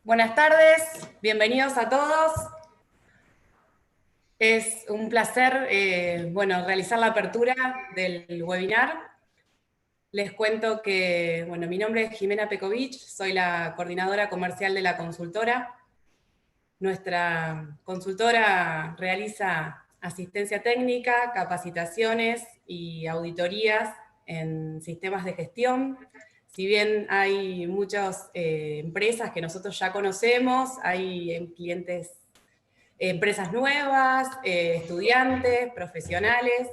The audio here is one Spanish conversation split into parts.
Buenas tardes, bienvenidos a todos. Es un placer realizar la apertura del webinar. Les cuento que mi nombre es Jimena Pekovic, soy la coordinadora comercial de la consultora. Nuestra consultora realiza asistencia técnica, capacitaciones y auditorías en sistemas de gestión. Si bien hay muchas empresas que nosotros ya conocemos, hay clientes, empresas nuevas, estudiantes, profesionales,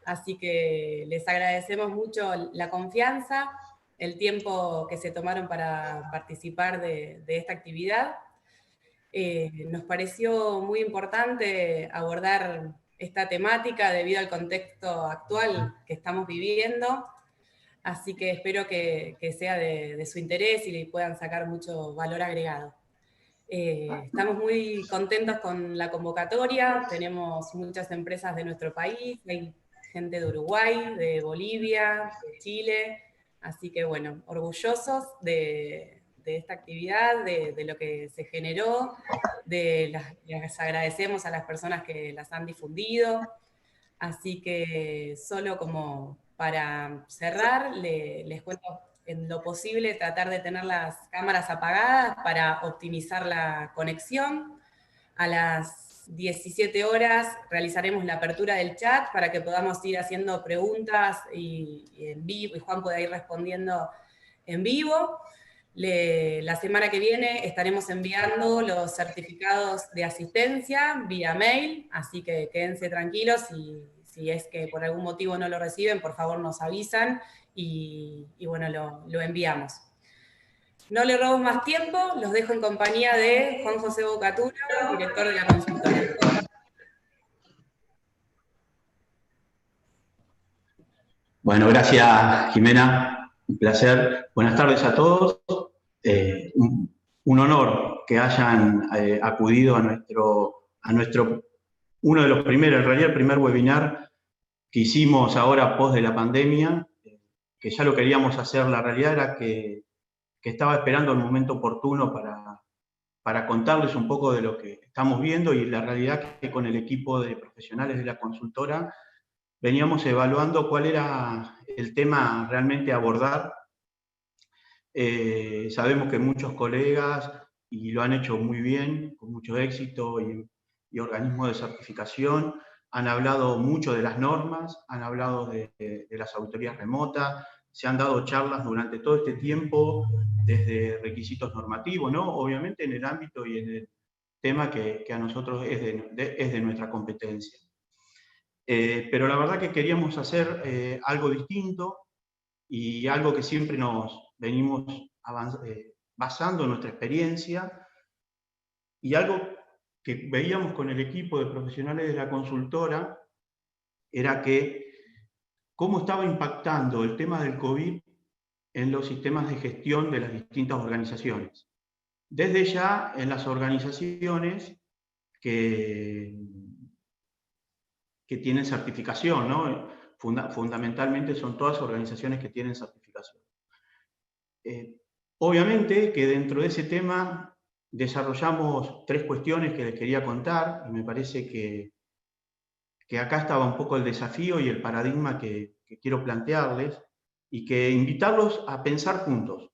así que les agradecemos mucho la confianza, el tiempo que se tomaron para participar de esta actividad. Nos pareció muy importante abordar esta temática debido al contexto actual que estamos viviendo, así que espero que sea de su interés y le puedan sacar mucho valor agregado. Estamos muy contentos con la convocatoria, tenemos muchas empresas de nuestro país, hay gente de Uruguay, de Bolivia, de Chile, así que bueno, orgullosos de esta actividad, de lo que se generó, les agradecemos a las personas que las han difundido, así que solo como para cerrar, les cuento en lo posible tratar de tener las cámaras apagadas para optimizar la conexión. A las 17 horas realizaremos la apertura del chat para que podamos ir haciendo preguntas y en vivo, y Juan pueda ir respondiendo en vivo. La semana que viene estaremos enviando los certificados de asistencia vía mail, así que quédense tranquilos y si es que por algún motivo no lo reciben, por favor nos avisan y bueno, lo enviamos. No le robo más tiempo, los dejo en compañía de Juan José Bocatura, director de la consultora. Bueno, gracias Jimena, un placer. Buenas tardes a todos. Un honor que hayan acudido a nuestro, uno de los primeros, en realidad el primer webinar que hicimos ahora post de la pandemia, que ya lo queríamos hacer. La realidad era que estaba esperando el momento oportuno para contarles un poco de lo que estamos viendo, y la realidad que con el equipo de profesionales de la consultora veníamos evaluando cuál era el tema realmente a abordar. Sabemos que muchos colegas, y lo han hecho muy bien, con mucho éxito, y organismos de certificación, han hablado mucho de las normas, han hablado de las auditorías remotas, se han dado charlas durante todo este tiempo desde requisitos normativos, ¿no? Obviamente en el ámbito y en el tema que a nosotros es de nuestra competencia. Pero la verdad que queríamos hacer algo distinto y algo que siempre nos venimos basando en nuestra experiencia, y algo que veíamos con el equipo de profesionales de la consultora era que cómo estaba impactando el tema del COVID en los sistemas de gestión de las distintas organizaciones. Desde ya en las organizaciones que tienen certificación, ¿no? Fundamentalmente son todas organizaciones que tienen certificación. Obviamente que dentro de ese tema desarrollamos tres cuestiones que les quería contar, y me parece que acá estaba un poco el desafío y el paradigma que quiero plantearles, y que invitarlos a pensar juntos.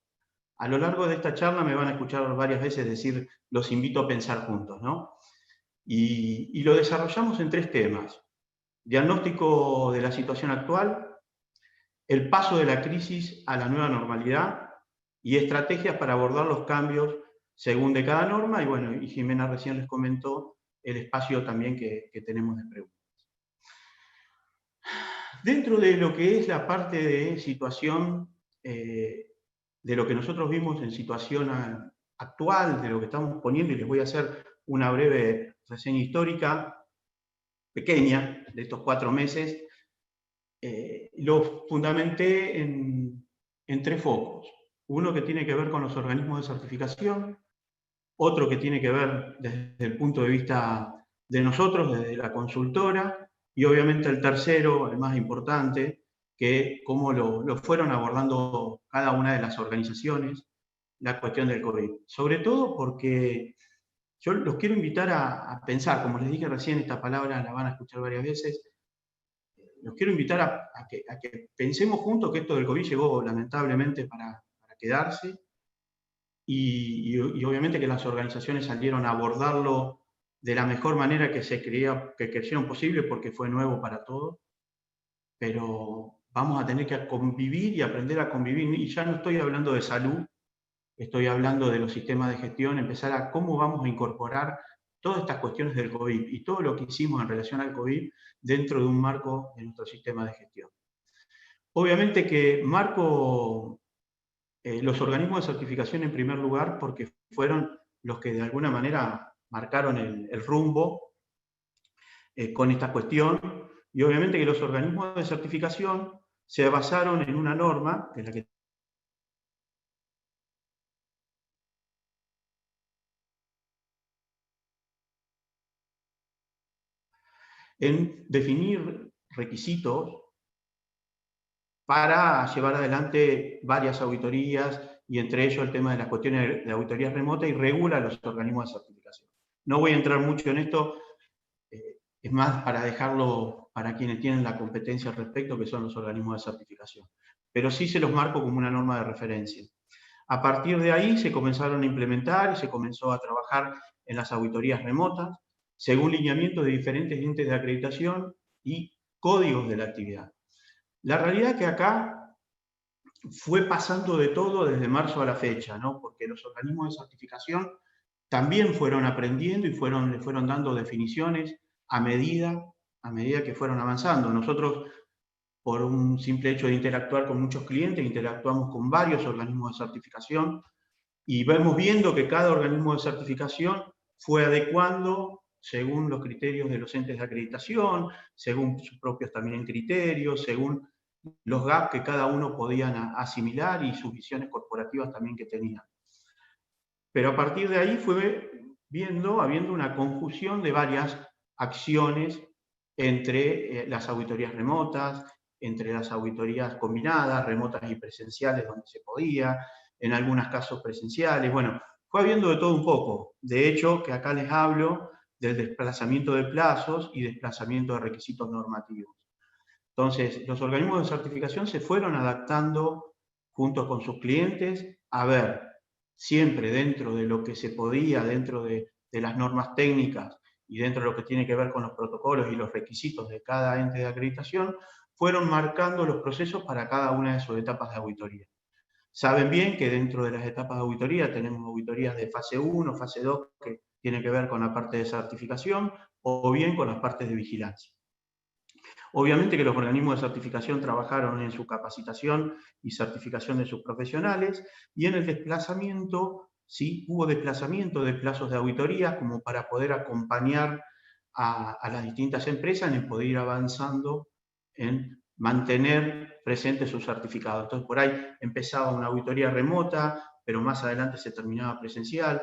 A lo largo de esta charla me van a escuchar varias veces decir, los invito a pensar juntos, ¿no? Y lo desarrollamos en tres temas: diagnóstico de la situación actual, el paso de la crisis a la nueva normalidad, y estrategias para abordar los cambios según de cada norma. Y bueno, y Jimena recién les comentó el espacio también que tenemos de preguntas. Dentro de lo que es la parte de situación, de lo que nosotros vimos en situación actual, de lo que estamos poniendo, y les voy a hacer una breve reseña histórica, pequeña, de estos 4 meses, lo fundamenté en tres focos. Uno que tiene que ver con los organismos de certificación, otro que tiene que ver desde el punto de vista de nosotros, desde la consultora, y obviamente el tercero, el más importante, que cómo lo fueron abordando cada una de las organizaciones la cuestión del COVID. Sobre todo porque yo los quiero invitar a pensar, como les dije recién, esta palabra la van a escuchar varias veces, los quiero invitar a que pensemos juntos que esto del COVID llegó lamentablemente para quedarse, y obviamente que las organizaciones salieron a abordarlo de la mejor manera que creyeron posible, porque fue nuevo para todos, pero vamos a tener que convivir y aprender a convivir, y ya no estoy hablando de salud, estoy hablando de los sistemas de gestión, empezar a cómo vamos a incorporar todas estas cuestiones del COVID y todo lo que hicimos en relación al COVID dentro de un marco de nuestro sistema de gestión. Obviamente que marco los organismos de certificación en primer lugar porque fueron los que de alguna manera marcaron el rumbo con esta cuestión, y obviamente que los organismos de certificación se basaron en una norma, que es la que en definir requisitos para llevar adelante varias auditorías, y entre ellos el tema de las cuestiones de auditorías remotas, y regula los organismos de certificación. No voy a entrar mucho en esto, es más para dejarlo para quienes tienen la competencia al respecto, que son los organismos de certificación. Pero sí se los marco como una norma de referencia. A partir de ahí se comenzaron a implementar y se comenzó a trabajar en las auditorías remotas, según lineamientos de diferentes entes de acreditación y códigos de la actividad. La realidad es que acá fue pasando de todo desde marzo a la fecha, ¿no? Porque los organismos de certificación también fueron aprendiendo y le fueron dando definiciones a medida que fueron avanzando. Nosotros, por un simple hecho de interactuar con muchos clientes, interactuamos con varios organismos de certificación, y vamos viendo que cada organismo de certificación fue adecuando según los criterios de los entes de acreditación, según sus propios también criterios, según los gaps que cada uno podían asimilar y sus visiones corporativas también que tenían. Pero a partir de ahí fue habiendo una conjunción de varias acciones entre las auditorías remotas, entre las auditorías combinadas, remotas y presenciales donde se podía, en algunos casos presenciales. Bueno, fue habiendo de todo un poco. De hecho, que acá les hablo del desplazamiento de plazos y desplazamiento de requisitos normativos. Entonces, los organismos de certificación se fueron adaptando junto con sus clientes a ver, siempre dentro de lo que se podía, dentro de las normas técnicas y dentro de lo que tiene que ver con los protocolos y los requisitos de cada ente de acreditación, fueron marcando los procesos para cada una de sus etapas de auditoría. Saben bien que dentro de las etapas de auditoría tenemos auditorías de fase 1, fase 2, que tienen que ver con la parte de certificación, o bien con las partes de vigilancia. Obviamente que los organismos de certificación trabajaron en su capacitación y certificación de sus profesionales, y en el desplazamiento, sí, hubo desplazamiento de plazos de auditoría como para poder acompañar a las distintas empresas en poder ir avanzando en mantener presente su certificado. Entonces, por ahí empezaba una auditoría remota, pero más adelante se terminaba presencial.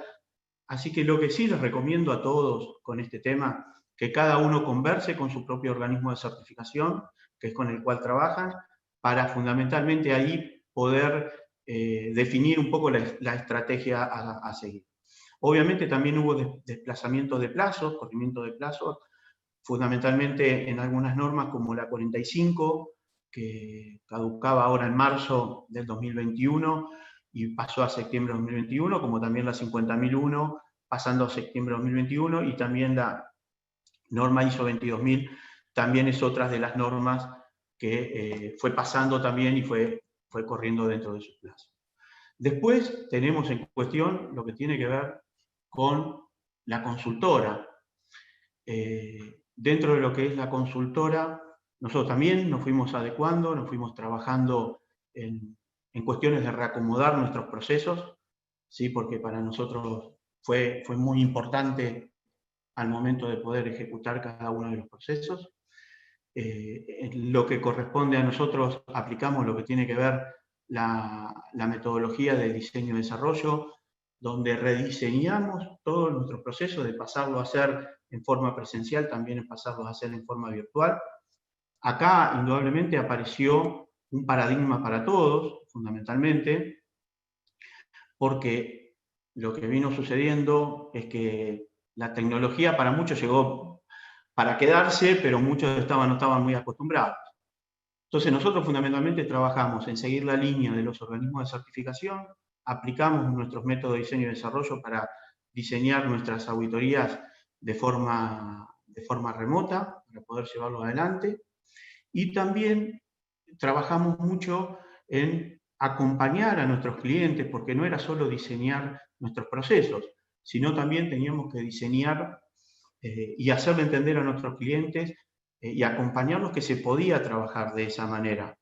Así que lo que sí les recomiendo a todos con este tema, que cada uno converse con su propio organismo de certificación, que es con el cual trabajan, para fundamentalmente ahí poder definir un poco la estrategia a seguir. Obviamente también hubo desplazamiento de plazos, corrimiento de plazos, fundamentalmente en algunas normas como la 45, que caducaba ahora en marzo del 2021 y pasó a septiembre de 2021, como también la 50.001, pasando a septiembre de 2021, y también la norma ISO 22000, también es otra de las normas que fue pasando también y fue corriendo dentro de sus plazos. Después tenemos en cuestión lo que tiene que ver con la consultora. Dentro de lo que es la consultora, nosotros también nos fuimos adecuando, nos fuimos trabajando en cuestiones de reacomodar nuestros procesos, ¿sí? Porque para nosotros fue muy importante al momento de poder ejecutar cada uno de los procesos. En lo que corresponde a nosotros, aplicamos lo que tiene que ver la metodología de diseño y desarrollo, donde rediseñamos todos nuestros procesos, de pasarlo a hacer en forma presencial, también en pasarlos a hacer en forma virtual. Acá, indudablemente, apareció un paradigma para todos, fundamentalmente, porque lo que vino sucediendo es que la tecnología para muchos llegó para quedarse, pero muchos no estaban muy acostumbrados. Entonces nosotros fundamentalmente trabajamos en seguir la línea de los organismos de certificación, aplicamos nuestros métodos de diseño y desarrollo para diseñar nuestras auditorías de forma remota, para poder llevarlo adelante, y también trabajamos mucho en acompañar a nuestros clientes, porque no era solo diseñar nuestros procesos, sino también teníamos que diseñar y hacerle entender a nuestros clientes y acompañarlos que se podía trabajar de esa manera.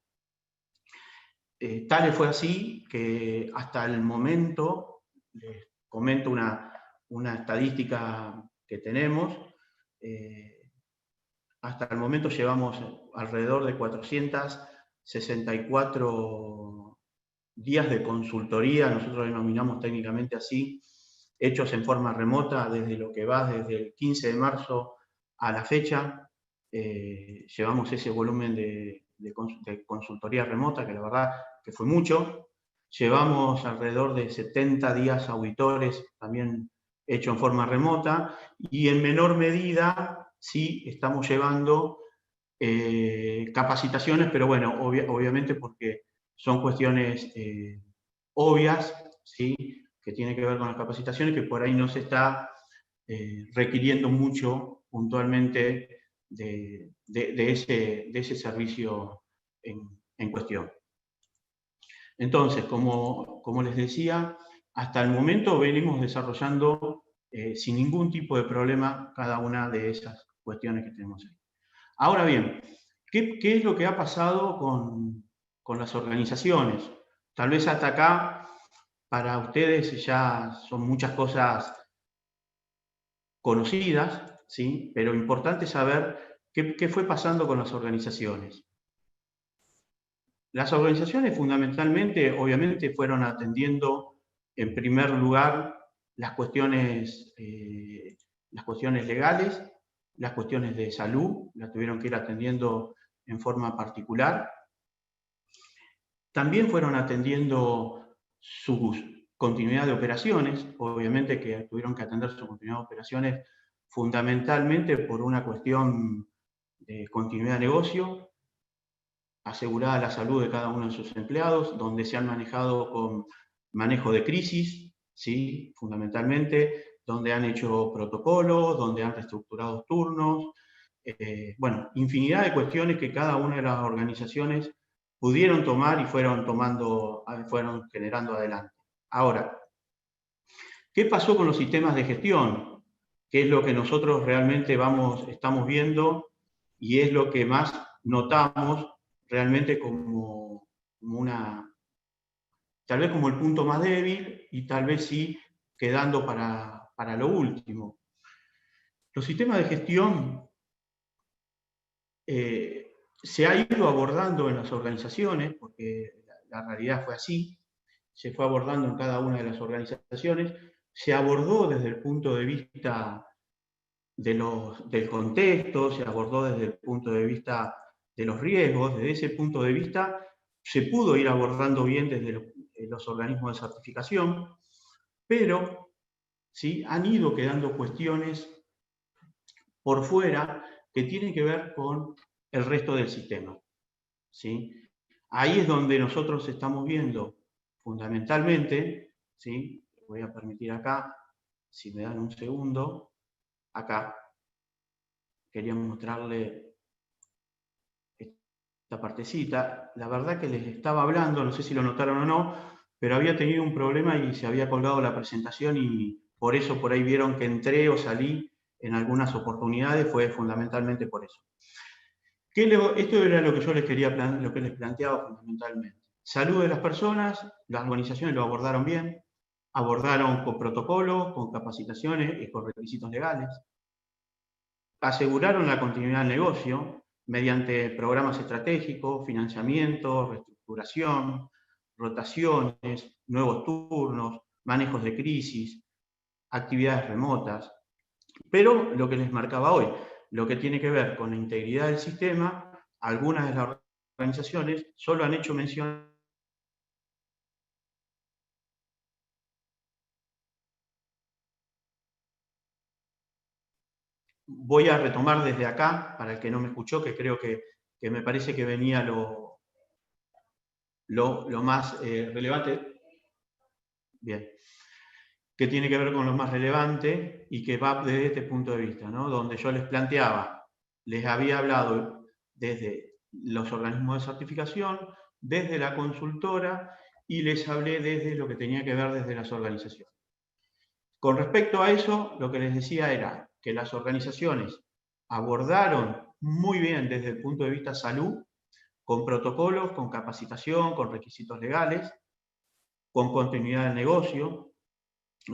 Tal fue así que hasta el momento, les comento una estadística que tenemos, hasta el momento llevamos alrededor de 464 días de consultoría, nosotros denominamos técnicamente así, hechos en forma remota desde lo que va desde el 15 de marzo a la fecha. Llevamos ese volumen de consultoría remota, que la verdad que fue mucho. Llevamos alrededor de 70 días auditores también hecho en forma remota, y en menor medida sí estamos llevando capacitaciones, pero bueno, obviamente porque son cuestiones obvias, ¿sí? Que tienen que ver con las capacitaciones, que por ahí no se está requiriendo mucho puntualmente de ese servicio en cuestión. Entonces, como les decía, hasta el momento venimos desarrollando sin ningún tipo de problema cada una de esas cuestiones que tenemos ahí. Ahora bien, ¿qué es lo que ha pasado con las organizaciones? Tal vez hasta acá, para ustedes ya son muchas cosas conocidas, ¿sí? Pero importante saber qué fue pasando con las organizaciones. Las organizaciones fundamentalmente, obviamente, fueron atendiendo en primer lugar las cuestiones legales, las cuestiones de salud, las tuvieron que ir atendiendo en forma particular. También fueron atendiendo su continuidad de operaciones, obviamente que tuvieron que atender su continuidad de operaciones fundamentalmente por una cuestión de continuidad de negocio, asegurada la salud de cada uno de sus empleados, donde se han manejado con manejo de crisis, ¿sí? Fundamentalmente, donde han hecho protocolos, donde han reestructurado turnos, bueno, infinidad de cuestiones que cada una de las organizaciones pudieron tomar y fueron generando adelante. Ahora, ¿qué pasó con los sistemas de gestión? ¿Qué es lo que nosotros realmente estamos viendo y es lo que más notamos realmente como tal vez como el punto más débil y tal vez sí quedando para lo último? Los sistemas de gestión se ha ido abordando en las organizaciones, porque la realidad fue así, se fue abordando en cada una de las organizaciones, se abordó desde el punto de vista del contexto, se abordó desde el punto de vista de los riesgos, desde ese punto de vista se pudo ir abordando bien desde los organismos de certificación, pero ¿sí? Han ido quedando cuestiones por fuera que tienen que ver con el resto del sistema, ¿sí? Ahí es donde nosotros estamos viendo fundamentalmente, ¿sí? Voy a permitir acá, si me dan un segundo, acá, quería mostrarle esta partecita. La verdad que les estaba hablando, no sé si lo notaron o no, pero había tenido un problema y se había colgado la presentación y por eso por ahí vieron que entré o salí en algunas oportunidades, fue fundamentalmente por eso. Esto era lo que yo les planteaba fundamentalmente. Salud de las personas, las organizaciones lo abordaron bien, abordaron con protocolos, con capacitaciones y con requisitos legales. Aseguraron la continuidad del negocio mediante programas estratégicos, financiamiento, reestructuración, rotaciones, nuevos turnos, manejos de crisis, actividades remotas. Pero lo que les marcaba hoy, lo que tiene que ver con la integridad del sistema, algunas de las organizaciones solo han hecho mención voy a retomar desde acá, para el que no me escuchó, que creo que me parece que venía lo más relevante. Bien. Que tiene que ver con lo más relevante y que va desde este punto de vista, ¿no? Donde yo les planteaba, les había hablado desde los organismos de certificación, desde la consultora, y les hablé desde lo que tenía que ver desde las organizaciones. Con respecto a eso, lo que les decía era que las organizaciones abordaron muy bien desde el punto de vista salud, con protocolos, con capacitación, con requisitos legales, con continuidad del negocio,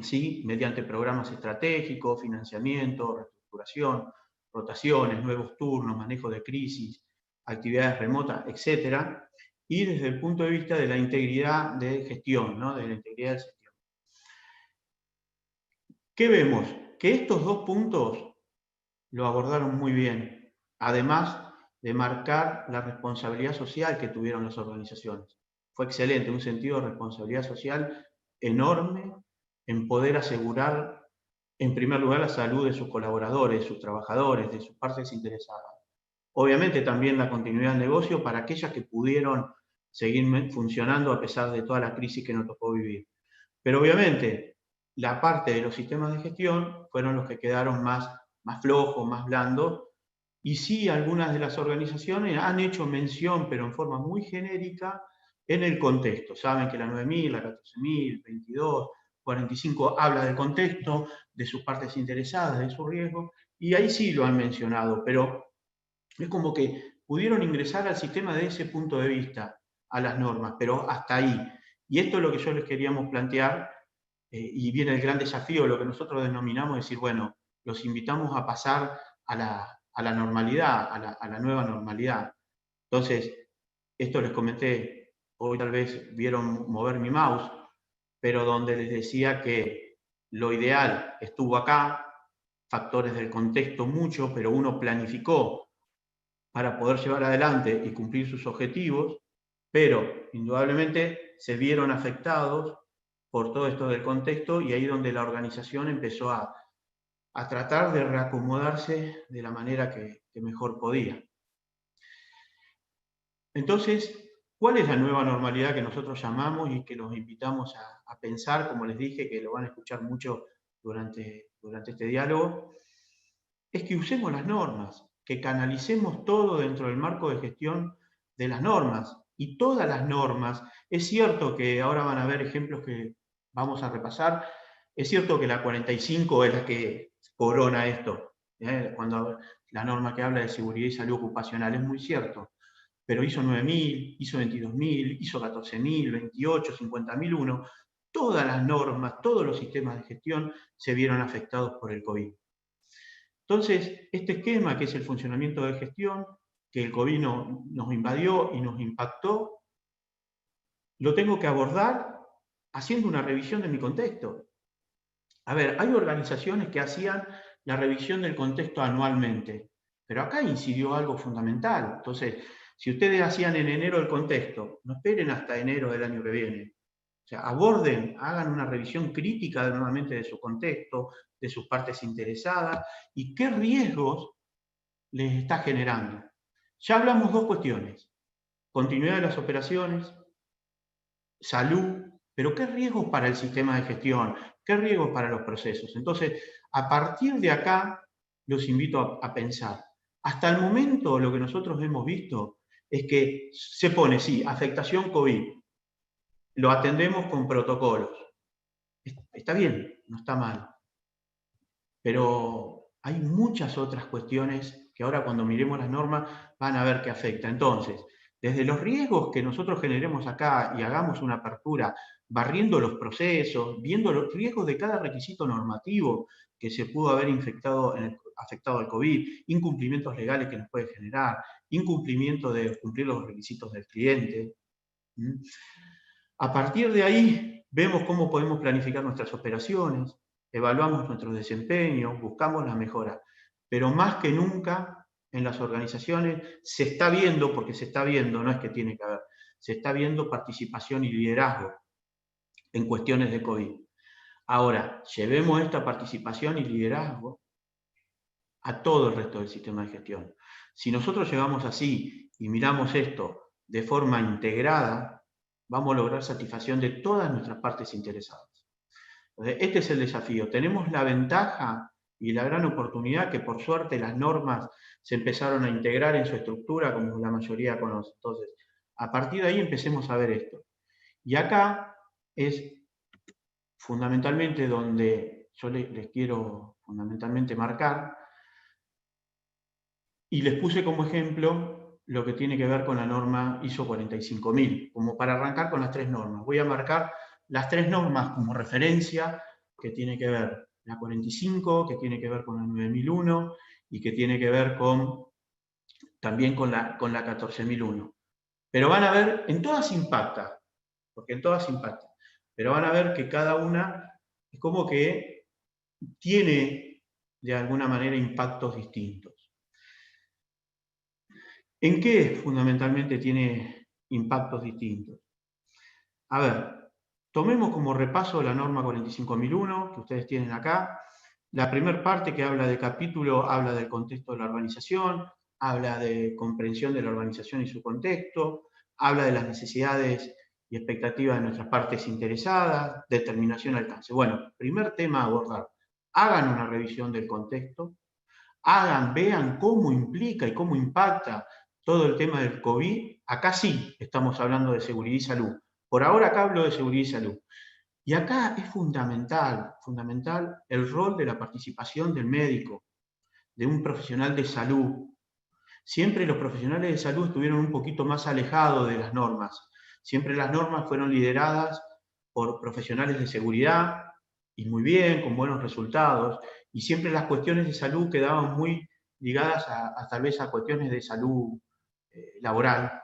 ¿sí? Mediante programas estratégicos, financiamiento, reestructuración, rotaciones, nuevos turnos, manejo de crisis, actividades remotas, etc. Y desde el punto de vista de la integridad de gestión, ¿no? De la integridad de gestión. ¿Qué vemos? Que estos dos puntos lo abordaron muy bien, además de marcar la responsabilidad social que tuvieron las organizaciones. Fue excelente, un sentido de responsabilidad social enorme en poder asegurar, en primer lugar, la salud de sus colaboradores, de sus trabajadores, de sus partes interesadas. Obviamente también la continuidad del negocio para aquellas que pudieron seguir funcionando a pesar de toda la crisis que nos tocó vivir. Pero obviamente la parte de los sistemas de gestión fueron los que quedaron más flojos, más blandos, y sí algunas de las organizaciones han hecho mención, pero en forma muy genérica, en el contexto. Saben que la 9000, la 14000, 22, 45 habla del contexto, de sus partes interesadas, de su riesgo, y ahí sí lo han mencionado, pero es como que pudieron ingresar al sistema de ese punto de vista, a las normas, pero hasta ahí. Y esto es lo que yo les queríamos plantear, y viene el gran desafío, lo que nosotros denominamos, decir, bueno, los invitamos a pasar a la normalidad, a la nueva normalidad. Entonces, esto les comenté, hoy tal vez vieron mover mi mouse, pero donde les decía que lo ideal estuvo acá, factores del contexto mucho, pero uno planificó para poder llevar adelante y cumplir sus objetivos, pero indudablemente se vieron afectados por todo esto del contexto, y ahí donde la organización empezó a tratar de reacomodarse de la manera que mejor podía. Entonces, ¿cuál es la nueva normalidad que nosotros llamamos y que los invitamos a pensar, como les dije, que lo van a escuchar mucho durante este diálogo? Es que usemos las normas, que canalicemos todo dentro del marco de gestión de las normas. Y todas las normas, es cierto que ahora van a ver ejemplos que vamos a repasar, es cierto que la 45 es la que corona esto, cuando la norma que habla de seguridad y salud ocupacional, es muy cierto, pero ISO 9000, ISO 22000, ISO 14000, 28, 50001, todas las normas, todos los sistemas de gestión se vieron afectados por el COVID. Entonces, este esquema, que es el funcionamiento de gestión, que el COVID nos invadió y nos impactó, lo tengo que abordar haciendo una revisión de mi contexto. A ver, hay organizaciones que hacían la revisión del contexto anualmente, pero acá incidió algo fundamental. Entonces, si ustedes hacían en enero el contexto, no esperen hasta enero del año que viene. O sea, aborden, hagan una revisión crítica nuevamente de su contexto, de sus partes interesadas, y qué riesgos les está generando. Ya hablamos dos cuestiones: continuidad de las operaciones, salud, pero qué riesgos para el sistema de gestión, qué riesgos para los procesos. Entonces, a partir de acá, los invito a pensar. Hasta el momento, lo que nosotros hemos visto es que se pone, sí, afectación COVID, lo atendemos con protocolos. Está bien, no está mal, pero hay muchas otras cuestiones que ahora, cuando miremos las normas, van a ver que afecta. Entonces, desde los riesgos que nosotros generemos acá y hagamos una apertura, barriendo los procesos, viendo los riesgos de cada requisito normativo que se pudo haber afectado al COVID, incumplimientos legales que nos puede generar, incumplimiento de cumplir los requisitos del cliente. A partir de ahí, vemos cómo podemos planificar nuestras operaciones, evaluamos nuestro desempeño, buscamos la mejora. Pero más que nunca, en las organizaciones se está viendo, porque se está viendo, no es que tiene que haber, se está viendo participación y liderazgo en cuestiones de COVID. Ahora, llevemos esta participación y liderazgo a todo el resto del sistema de gestión. Si nosotros llegamos así y miramos esto de forma integrada, vamos a lograr satisfacción de todas nuestras partes interesadas. Entonces, este es el desafío. Tenemos la ventaja y la gran oportunidad que por suerte las normas se empezaron a integrar en su estructura, como la mayoría conoce. Entonces, a partir de ahí empecemos a ver esto. Y acá es fundamentalmente donde yo les quiero fundamentalmente marcar, y les puse como ejemplo lo que tiene que ver con la norma ISO 45000, como para arrancar con las tres normas. Voy a marcar las tres normas como referencia, que tiene que ver la 45, que tiene que ver con la 9001 y que tiene que ver también con la 14001. Pero van a ver, en todas impacta, porque en todas impacta, pero van a ver que cada una es como que tiene de alguna manera impactos distintos. ¿En qué fundamentalmente tiene impactos distintos? A ver, tomemos como repaso la norma 45001 que ustedes tienen acá. La primera parte que habla de capítulo habla del contexto de la urbanización, habla de comprensión de la urbanización y su contexto, habla de las necesidades y expectativas de nuestras partes interesadas, determinación y alcance. Bueno, primer tema a abordar. Hagan una revisión del contexto, vean cómo implica y cómo impacta todo el tema del COVID. Acá sí estamos hablando de seguridad y salud. Por ahora acá hablo de seguridad y salud. Y acá es fundamental el rol de la participación del médico, de un profesional de salud. Siempre los profesionales de salud estuvieron un poquito más alejados de las normas. Siempre las normas fueron lideradas por profesionales de seguridad, y muy bien, con buenos resultados, y siempre las cuestiones de salud quedaban muy ligadas tal vez a cuestiones de salud laboral.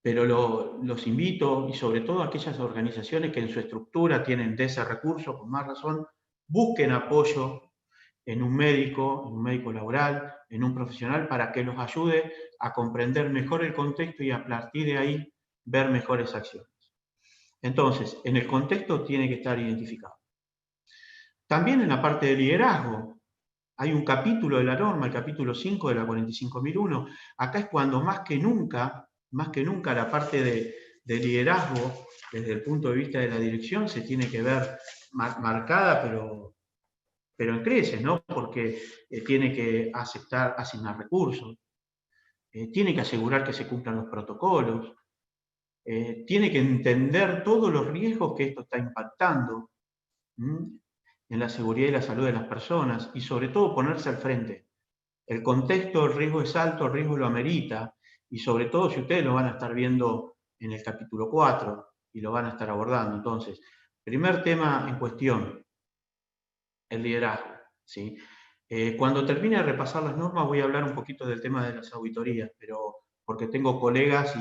Pero los invito, y sobre todo a aquellas organizaciones que en su estructura tienen de ese recurso, con más razón, busquen apoyo en un médico laboral, en un profesional, para que los ayude a comprender mejor el contexto y a partir de ahí ver mejores acciones. Entonces, en el contexto tiene que estar identificado. También en la parte de liderazgo, hay un capítulo de la norma, el capítulo 5 de la 45001. Acá es cuando más que nunca la parte de liderazgo, desde el punto de vista de la dirección, se tiene que ver marcada, pero en creces, ¿no? Porque tiene que asignar recursos, tiene que asegurar que se cumplan los protocolos, tiene que entender todos los riesgos que esto está impactando en la seguridad y la salud de las personas, y sobre todo ponerse al frente. El contexto, el riesgo es alto, el riesgo lo amerita, y sobre todo si ustedes lo van a estar viendo en el capítulo 4 y lo van a estar abordando. Entonces, primer tema en cuestión, el liderazgo, ¿sí? Cuando termine de repasar las normas voy a hablar un poquito del tema de las auditorías, pero porque tengo colegas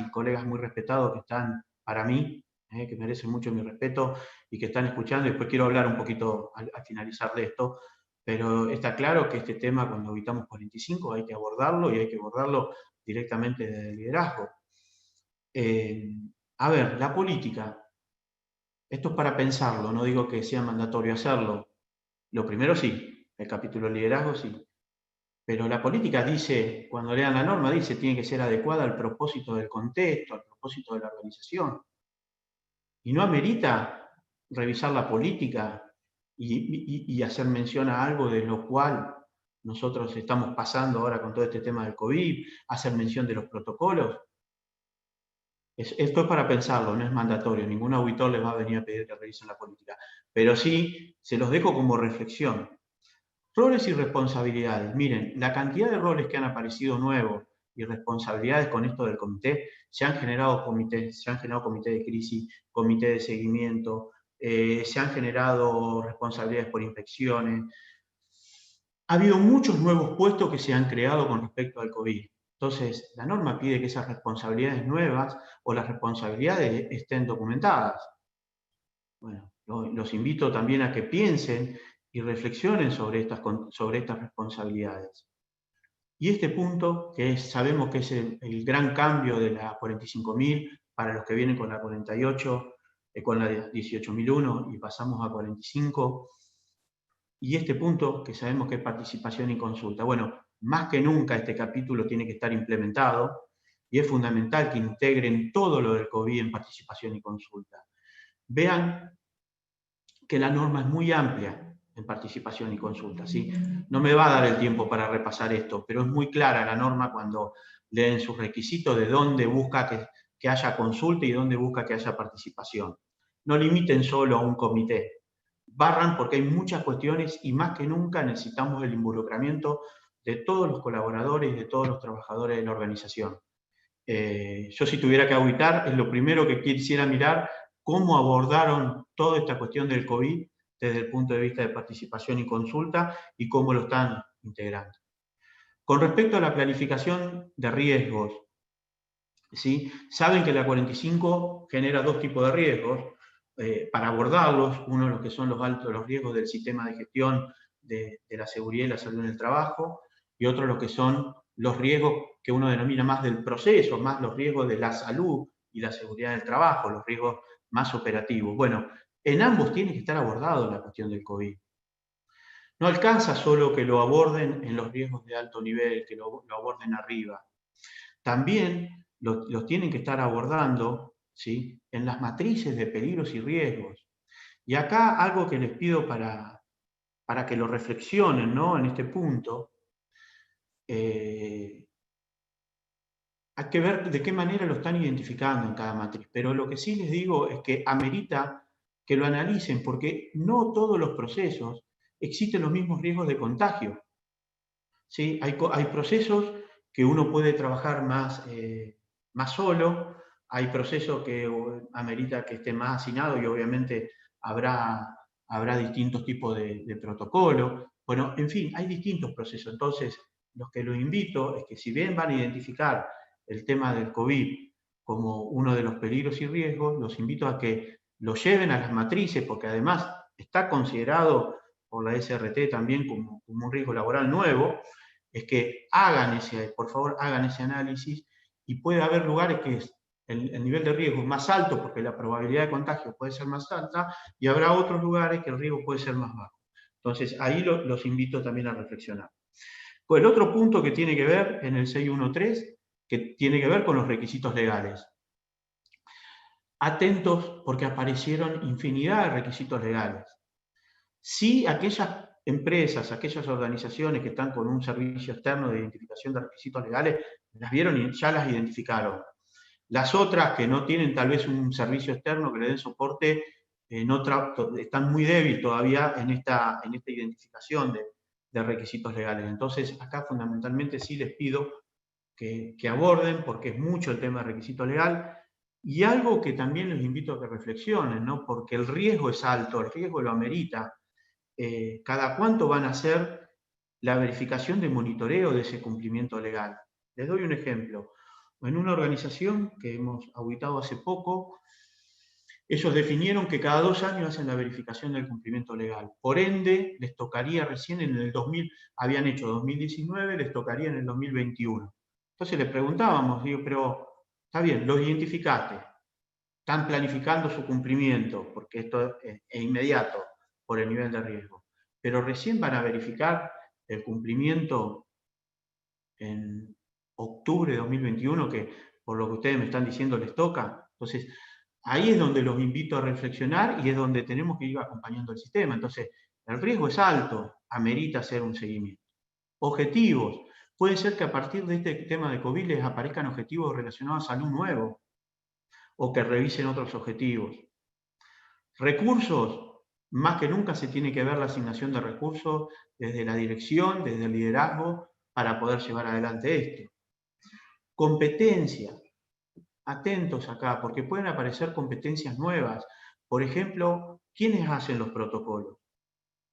muy respetados que están para mí, que merecen mucho mi respeto y que están escuchando, y después quiero hablar un poquito al finalizar de esto, pero está claro que este tema cuando habitamos 45 hay que abordarlo, y hay que abordarlo directamente desde el liderazgo. A ver, la política, esto es para pensarlo, no digo que sea mandatorio hacerlo. Lo primero sí, el capítulo de liderazgo sí. Pero la política dice, cuando lean la norma, dice tiene que ser adecuada al propósito del contexto, al propósito de la organización. Y no amerita revisar la política y hacer mención a algo de lo cual nosotros estamos pasando ahora con todo este tema del COVID, hacer mención de los protocolos. Esto es para pensarlo, no es mandatorio. Ningún auditor les va a venir a pedir que revisen la política. Pero sí, se los dejo como reflexión. Roles y responsabilidades. Miren, la cantidad de roles que han aparecido nuevos y responsabilidades con esto del comité, se han generado comité de crisis, comité de seguimiento, se han generado responsabilidades por inspecciones. Ha habido muchos nuevos puestos que se han creado con respecto al COVID. Entonces, la norma pide que esas responsabilidades nuevas o las responsabilidades estén documentadas. Bueno, los invito también a que piensen y reflexionen sobre estas responsabilidades. Y este punto, sabemos que es el gran cambio de la 45.000 para los que vienen con la 48, con la 18.001 y pasamos a 45, Y este punto, que sabemos que es participación y consulta. Bueno, más que nunca este capítulo tiene que estar implementado y es fundamental que integren todo lo del COVID en participación y consulta. Vean que la norma es muy amplia en participación y consulta, ¿sí? No me va a dar el tiempo para repasar esto, pero es muy clara la norma cuando leen sus requisitos de dónde busca que haya consulta y dónde busca que haya participación. No limiten solo a un comité. Barran porque hay muchas cuestiones y más que nunca necesitamos el involucramiento de todos los colaboradores y de todos los trabajadores de la organización. Yo si tuviera que auditar, es lo primero que quisiera mirar, cómo abordaron toda esta cuestión del COVID desde el punto de vista de participación y consulta y cómo lo están integrando. Con respecto a la planificación de riesgos, ¿sí? Saben que la 45 genera dos tipos de riesgos. Para abordarlos, uno los que son los riesgos del sistema de gestión de la seguridad y la salud en el trabajo, y otro los que son los riesgos que uno denomina más del proceso, más los riesgos de la salud y la seguridad del trabajo, los riesgos más operativos. Bueno, en ambos tiene que estar abordado la cuestión del COVID. No alcanza solo que lo aborden en los riesgos de alto nivel, que lo aborden arriba. También los tienen que estar abordando, ¿sí?, en las matrices de peligros y riesgos. Y acá algo que les pido para que lo reflexionen, ¿no?, en este punto, hay que ver de qué manera lo están identificando en cada matriz. Pero lo que sí les digo es que amerita que lo analicen, porque no todos los procesos existen los mismos riesgos de contagio. ¿Sí? Hay procesos que uno puede trabajar más solo, hay procesos que amerita que esté más hacinado y obviamente habrá distintos tipos de protocolos. Bueno, en fin, hay distintos procesos. Entonces, lo que los invito es que si bien van a identificar el tema del COVID como uno de los peligros y riesgos, los invito a que lo lleven a las matrices, porque además está considerado por la SRT también como un riesgo laboral nuevo, es que por favor, hagan ese análisis y puede haber lugares que el nivel de riesgo es más alto porque la probabilidad de contagio puede ser más alta y habrá otros lugares que el riesgo puede ser más bajo. Entonces, ahí los invito también a reflexionar. Pues el otro punto que tiene que ver en el 613, que tiene que ver con los requisitos legales. Atentos porque aparecieron infinidad de requisitos legales. Sí, aquellas empresas, aquellas organizaciones que están con un servicio externo de identificación de requisitos legales, las vieron y ya las identificaron. Las otras que no tienen tal vez un servicio externo que le den soporte, están muy débiles todavía en esta identificación de requisitos legales. Entonces, acá fundamentalmente sí les pido que aborden, porque es mucho el tema de requisito legal, y algo que también les invito a que reflexionen, ¿no?, porque el riesgo es alto, el riesgo lo amerita. ¿Cada cuánto van a hacer la verificación de monitoreo de ese cumplimiento legal? Les doy un ejemplo. En una organización que hemos auditado hace poco, ellos definieron que cada 2 años hacen la verificación del cumplimiento legal. Por ende, les tocaría recién en el 2000, habían hecho 2019, les tocaría en el 2021. Entonces les preguntábamos, digo, pero está bien, los identificaste, están planificando su cumplimiento, porque esto es inmediato por el nivel de riesgo, pero recién van a verificar el cumplimiento en octubre de 2021, que por lo que ustedes me están diciendo les toca. Entonces, ahí es donde los invito a reflexionar y es donde tenemos que ir acompañando el sistema. Entonces, el riesgo es alto, amerita hacer un seguimiento. Objetivos. Puede ser que a partir de este tema de COVID les aparezcan objetivos relacionados a salud nuevos o que revisen otros objetivos. Recursos. Más que nunca se tiene que ver la asignación de recursos desde la dirección, desde el liderazgo, para poder llevar adelante esto. Competencia. Atentos acá, porque pueden aparecer competencias nuevas. Por ejemplo, ¿quiénes hacen los protocolos?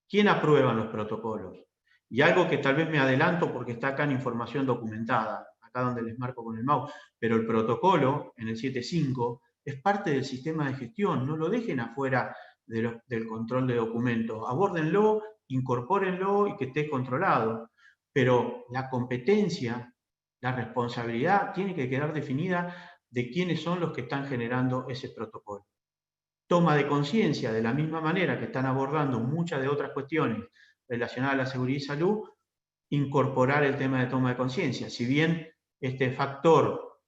¿Quién aprueba los protocolos? Y algo que tal vez me adelanto porque está acá en información documentada, acá donde les marco con el mouse, pero el protocolo en el 7.5 es parte del sistema de gestión, no lo dejen afuera del control de documentos, abórdenlo, incorpórenlo y que esté controlado. Pero la competencia, la responsabilidad tiene que quedar definida de quiénes son los que están generando ese protocolo. Toma de conciencia, de la misma manera que están abordando muchas de otras cuestiones relacionada a la seguridad y salud, incorporar el tema de toma de conciencia. Si bien este factor,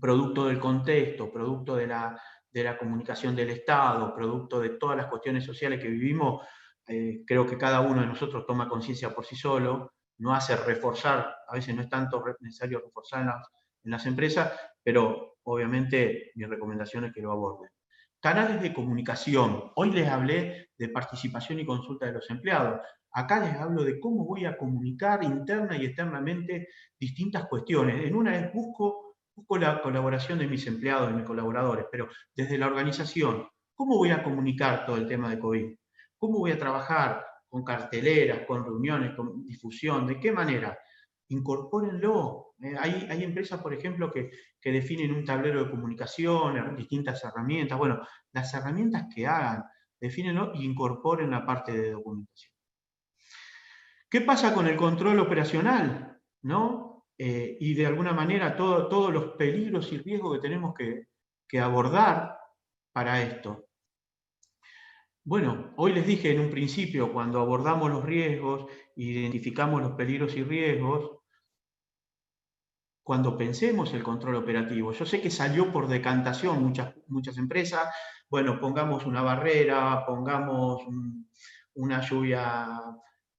producto del contexto, producto de la comunicación del Estado, producto de todas las cuestiones sociales que vivimos, creo que cada uno de nosotros toma conciencia por sí solo, no hace reforzar, a veces no es tanto necesario reforzar en las empresas, pero obviamente mi recomendación es que lo aborden. Canales de comunicación. Hoy les hablé de participación y consulta de los empleados. Acá les hablo de cómo voy a comunicar interna y externamente distintas cuestiones. En una es busco la colaboración de mis empleados, de mis colaboradores, pero desde la organización, ¿cómo voy a comunicar todo el tema de COVID? ¿Cómo voy a trabajar con carteleras, con reuniones, con difusión? ¿De qué manera? Incorpórenlo. Hay empresas, por ejemplo, que definen un tablero de comunicación, distintas herramientas. Bueno, las herramientas que hagan, defínenlo e incorporen la parte de documentación. ¿Qué pasa con el control operacional? ¿No? Y de alguna manera todos los peligros y riesgos que tenemos que abordar para esto. Bueno, hoy les dije en un principio, cuando abordamos los riesgos, identificamos los peligros y riesgos, cuando pensemos el control operativo, yo sé que salió por decantación muchas empresas, bueno, pongamos una barrera, pongamos una lluvia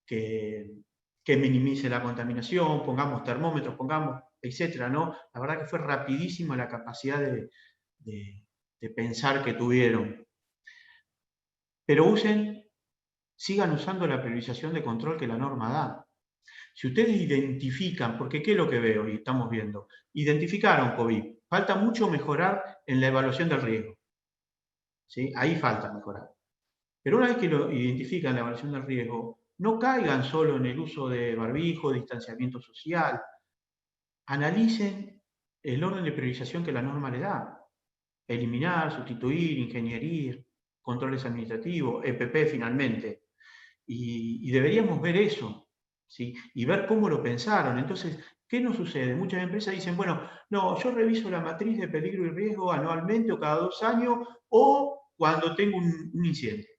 que minimice la contaminación, pongamos termómetros, pongamos, etcétera, ¿no? La verdad que fue rapidísima la capacidad de pensar que tuvieron. Pero sigan usando la priorización de control que la norma da. Si ustedes identifican, porque ¿qué es lo que veo y estamos viendo? Identificaron COVID. Falta mucho mejorar en la evaluación del riesgo. ¿Sí? Ahí falta mejorar. Pero una vez que lo identifican la evaluación del riesgo, no caigan solo en el uso de barbijo, distanciamiento social. Analicen el orden de priorización que la norma le da. Eliminar, sustituir, ingeniería, controles administrativos, EPP finalmente. Y deberíamos ver eso, ¿sí? Y ver cómo lo pensaron. Entonces, ¿qué nos sucede? Muchas empresas dicen, bueno, no, yo reviso la matriz de peligro y riesgo anualmente o cada 2 años o cuando tengo un incidente.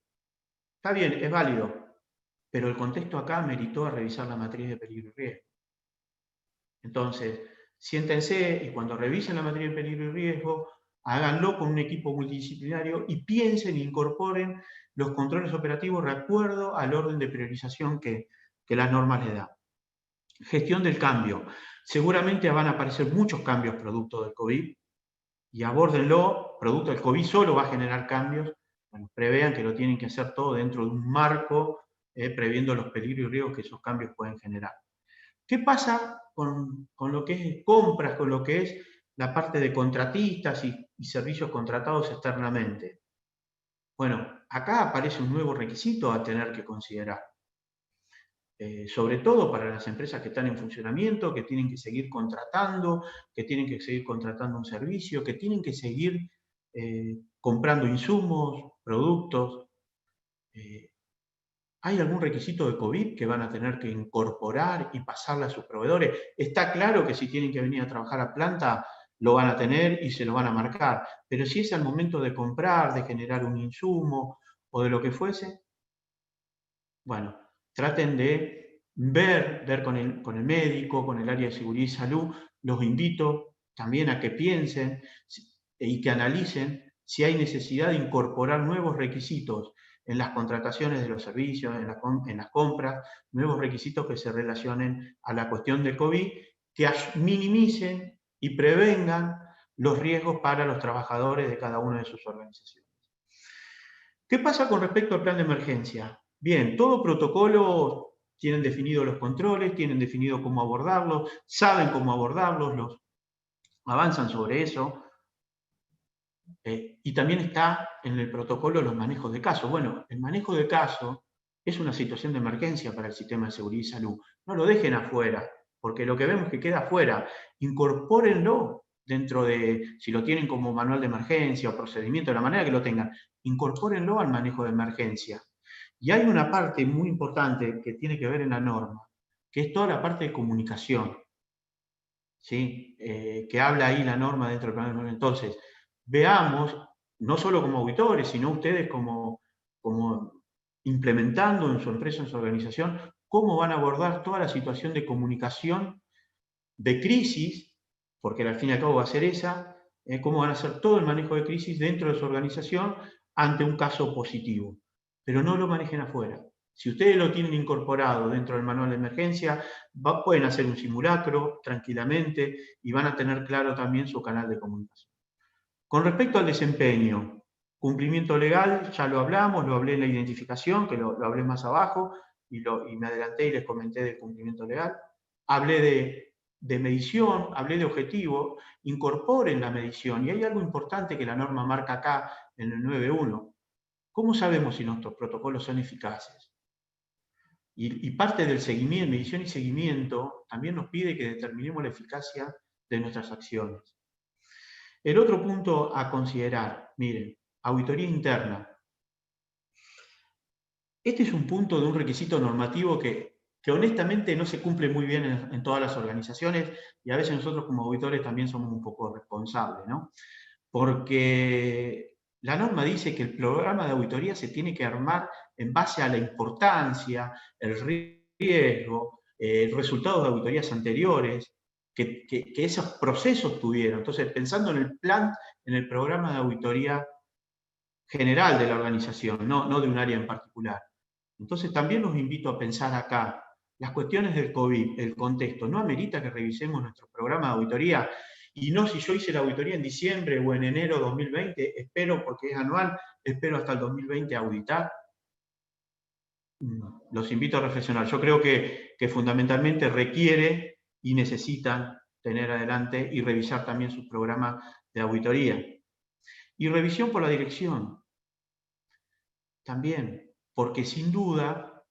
Está bien, es válido, pero el contexto acá meritó a revisar la matriz de peligro y riesgo. Entonces, siéntense y cuando revisen la matriz de peligro y riesgo, háganlo con un equipo multidisciplinario y piensen e incorporen los controles operativos de acuerdo al orden de priorización que las normas le dan. Gestión del cambio. Seguramente van a aparecer muchos cambios producto del COVID y abórdenlo. Producto del COVID solo va a generar cambios. Bueno, prevean que lo tienen que hacer todo dentro de un marco, previendo los peligros y riesgos que esos cambios pueden generar. ¿Qué pasa con lo que es compras, con lo que es la parte de contratistas y servicios contratados externamente? Bueno, acá aparece un nuevo requisito a tener que considerar. Sobre todo para las empresas que están en funcionamiento, que tienen que seguir contratando, que tienen que seguir contratando un servicio, que tienen que seguir comprando insumos, productos. ¿Hay algún requisito de COVID que van a tener que incorporar y pasarle a sus proveedores? Está claro que si tienen que venir a trabajar a planta, lo van a tener y se lo van a marcar. Pero si es al momento de comprar, de generar un insumo o de lo que fuese, bueno, traten de ver con el médico, con el área de seguridad y salud. Los invito también a que piensen y que analicen si hay necesidad de incorporar nuevos requisitos en las contrataciones de los servicios, en las compras, nuevos requisitos que se relacionen a la cuestión de COVID, que minimicen y prevengan los riesgos para los trabajadores de cada una de sus organizaciones. ¿Qué pasa con respecto al plan de emergencia? Bien, todo protocolo tienen definidos los controles, tienen definido cómo abordarlos, saben cómo abordarlos, avanzan sobre eso. Y también está en el protocolo los manejos de casos. Bueno, el manejo de casos es una situación de emergencia para el sistema de seguridad y salud. No lo dejen afuera, porque lo que vemos que queda afuera, incorpórenlo dentro de, si lo tienen como manual de emergencia o procedimiento, de la manera que lo tengan, incorpórenlo al manejo de emergencia. Y hay una parte muy importante que tiene que ver en la norma, que es toda la parte de comunicación, ¿sí? Que habla ahí la norma dentro del plan de emergencia. Entonces, veamos, no solo como auditores, sino ustedes como implementando en su empresa, en su organización, cómo van a abordar toda la situación de comunicación de crisis, porque al fin y al cabo va a ser esa, cómo van a hacer todo el manejo de crisis dentro de su organización ante un caso positivo. Pero no lo manejen afuera. Si ustedes lo tienen incorporado dentro del manual de emergencia, pueden hacer un simulacro tranquilamente y van a tener claro también su canal de comunicación. Con respecto al desempeño, cumplimiento legal, ya lo hablamos, lo hablé en la identificación, que lo hablé más abajo, y me adelanté y les comenté del cumplimiento legal. Hablé de medición, hablé de objetivo, incorporen la medición. Y hay algo importante que la norma marca acá en el 9.1. ¿Cómo sabemos si nuestros protocolos son eficaces? Y parte del seguimiento, medición y seguimiento, también nos pide que determinemos la eficacia de nuestras acciones. El otro punto a considerar, miren, auditoría interna. Este es un punto de un requisito normativo que honestamente no se cumple muy bien en todas las organizaciones y a veces nosotros como auditores también somos un poco responsables, ¿no? Porque la norma dice que el programa de auditoría se tiene que armar en base a la importancia, el riesgo, resultados de auditorías anteriores, que esos procesos tuvieron. Entonces, pensando en el plan, en el programa de auditoría general de la organización, no de un área en particular. Entonces, también los invito a pensar acá, las cuestiones del COVID, el contexto, ¿no amerita que revisemos nuestro programa de auditoría? Y no si yo hice la auditoría en diciembre o en enero de 2020, espero, porque es anual, espero hasta el 2020 auditar. Los invito a reflexionar. Yo creo que fundamentalmente requiere y necesitan tener adelante y revisar también su programa de auditoría. Y revisión por la dirección. También, porque sin duda,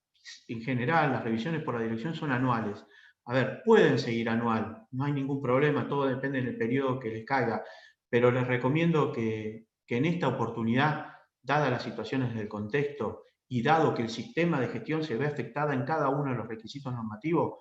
en general, las revisiones por la dirección son anuales. A ver, pueden seguir anual, no hay ningún problema, todo depende del periodo que les caiga, pero les recomiendo que en esta oportunidad, dadas las situaciones del contexto y dado que el sistema de gestión se ve afectada en cada uno de los requisitos normativos,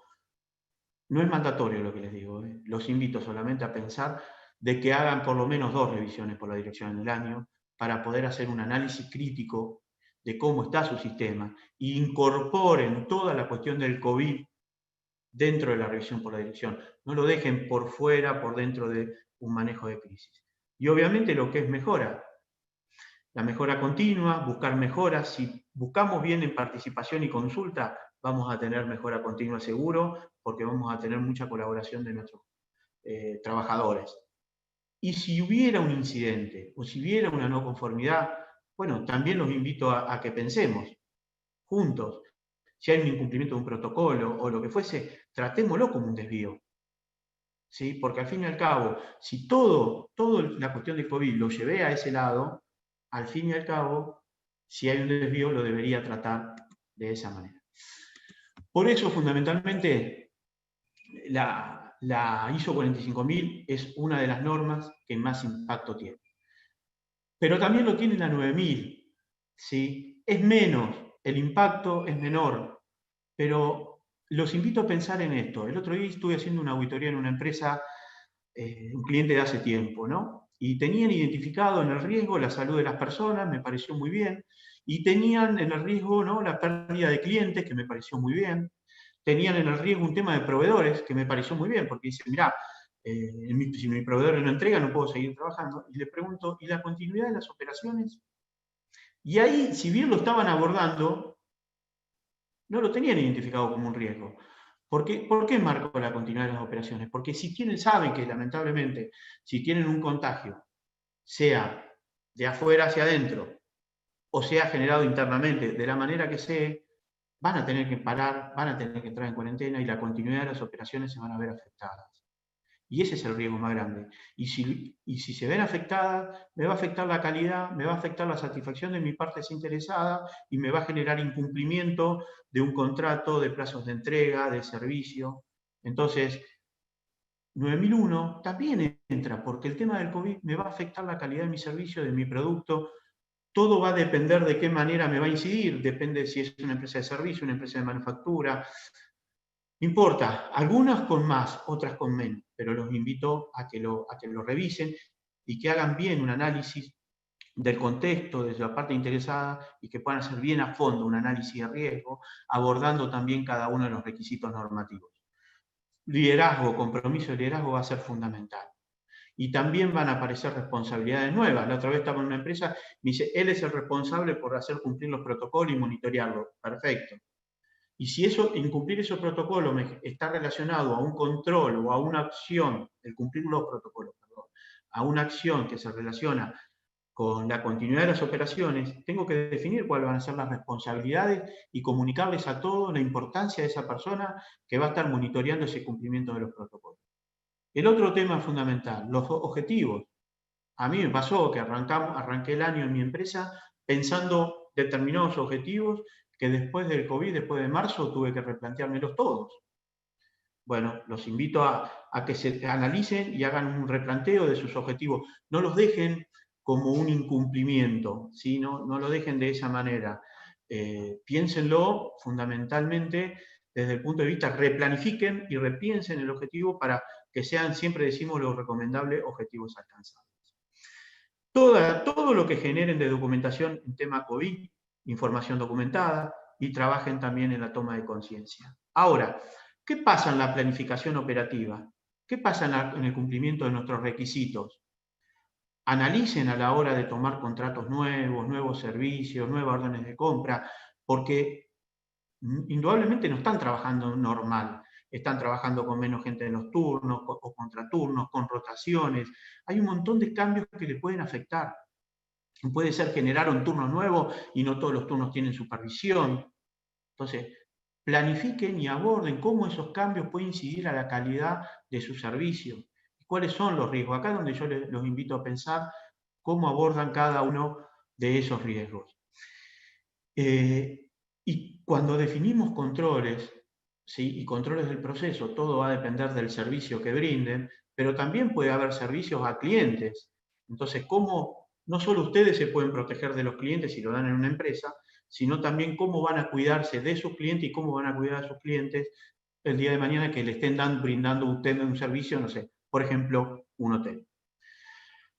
no es mandatorio lo que les digo, los invito solamente a pensar de que hagan por lo menos 2 revisiones por la dirección en el año para poder hacer un análisis crítico de cómo está su sistema e incorporen toda la cuestión del COVID dentro de la revisión por la dirección. No lo dejen por fuera, por dentro de un manejo de crisis. Y obviamente lo que es mejora. La mejora continua, buscar mejoras. Si buscamos bien en participación y consulta, vamos a tener mejora continua seguro, porque vamos a tener mucha colaboración de nuestros trabajadores. Y si hubiera un incidente o si hubiera una no conformidad, bueno, también los invito a que pensemos juntos. Si hay un incumplimiento de un protocolo o lo que fuese, tratémoslo como un desvío. ¿Sí? Porque al fin y al cabo, si toda la cuestión de COVID lo llevé a ese lado, al fin y al cabo, si hay un desvío, lo debería tratar de esa manera. Por eso, fundamentalmente, la ISO 45000 es una de las normas que más impacto tiene. Pero también lo tiene la 9000, ¿sí? Es menos, el impacto es menor, pero los invito a pensar en esto. El otro día estuve haciendo una auditoría en una empresa, un cliente de hace tiempo, ¿no? Y tenían identificado en el riesgo la salud de las personas, me pareció muy bien, y tenían en el riesgo, ¿no?, la pérdida de clientes, que me pareció muy bien, tenían en el riesgo un tema de proveedores, que me pareció muy bien, porque dicen, mirá, si mi proveedor no entrega, no puedo seguir trabajando. Y le pregunto, ¿y la continuidad de las operaciones? Y ahí, si bien lo estaban abordando, no lo tenían identificado como un riesgo. ¿Por qué marco la continuidad de las operaciones? Porque si saben que lamentablemente, si tienen un contagio, sea de afuera hacia adentro, o sea generado internamente, de la manera que sea, van a tener que parar, van a tener que entrar en cuarentena y la continuidad de las operaciones se van a ver afectadas. Y ese es el riesgo más grande. Y si se ven afectadas, me va a afectar la calidad, me va a afectar la satisfacción de mi parte desinteresada y me va a generar incumplimiento de un contrato, de plazos de entrega, de servicio. Entonces, 9001 también entra, porque el tema del COVID me va a afectar la calidad de mi servicio, de mi producto. Todo va a depender de qué manera me va a incidir. Depende si es una empresa de servicio, una empresa de manufactura. No importa, algunas con más, otras con menos, pero los invito a que lo revisen y que hagan bien un análisis del contexto, de la parte interesada, y que puedan hacer bien a fondo un análisis de riesgo, abordando también cada uno de los requisitos normativos. Liderazgo, compromiso de liderazgo va a ser fundamental. Y también van a aparecer responsabilidades nuevas. La otra vez estaba en una empresa, me dice, él es el responsable por hacer cumplir los protocolos y monitorearlos. Perfecto. Y si incumplir esos protocolos está relacionado a un control o a una acción, el cumplir los protocolos, perdón, a una acción que se relaciona con la continuidad de las operaciones, tengo que definir cuáles van a ser las responsabilidades y comunicarles a todos la importancia de esa persona que va a estar monitoreando ese cumplimiento de los protocolos. El otro tema fundamental, los objetivos. A mí me pasó que arranqué el año en mi empresa pensando determinados objetivos que después del COVID, después de marzo, tuve que replanteármelos todos. Bueno, los invito a que se analicen y hagan un replanteo de sus objetivos. No los dejen como un incumplimiento, ¿sí? No lo dejen de esa manera. Piénsenlo fundamentalmente desde el punto de vista, replanifiquen y repiensen el objetivo para que sean, siempre decimos lo recomendable, objetivos alcanzables. Todo lo que generen de documentación en tema COVID, información documentada, y trabajen también en la toma de conciencia. Ahora, ¿qué pasa en la planificación operativa? ¿Qué pasa en el cumplimiento de nuestros requisitos? Analicen a la hora de tomar contratos nuevos, nuevos servicios, nuevas órdenes de compra, porque indudablemente no están trabajando normal. Están trabajando con menos gente en los turnos, o contraturnos, con rotaciones. Hay un montón de cambios que le pueden afectar. Puede ser generar un turno nuevo y no todos los turnos tienen supervisión. Entonces, planifiquen y aborden cómo esos cambios pueden incidir a la calidad de su servicio. ¿Cuáles son los riesgos? Acá es donde yo los invito a pensar cómo abordan cada uno de esos riesgos. Y cuando definimos controles, ¿sí? Y controles del proceso, todo va a depender del servicio que brinden, pero también puede haber servicios a clientes. Entonces, ¿cómo no solo ustedes se pueden proteger de los clientes si lo dan en una empresa, sino también cómo van a cuidarse de sus clientes y cómo van a cuidar a sus clientes el día de mañana que le estén brindando un servicio, no sé, por ejemplo, un hotel?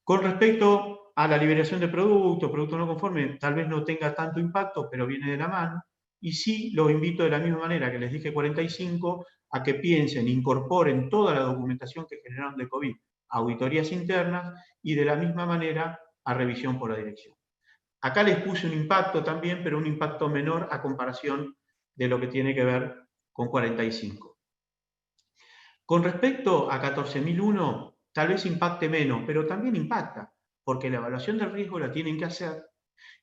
Con respecto a la liberación de producto no conforme, tal vez no tenga tanto impacto, pero viene de la mano. Y sí, los invito de la misma manera que les dije 45, a que piensen, incorporen toda la documentación que generaron de COVID, auditorías internas, y de la misma manera a revisión por la dirección. Acá les puse un impacto también, pero un impacto menor a comparación de lo que tiene que ver con 45. Con respecto a 14.001, tal vez impacte menos, pero también impacta, porque la evaluación del riesgo la tienen que hacer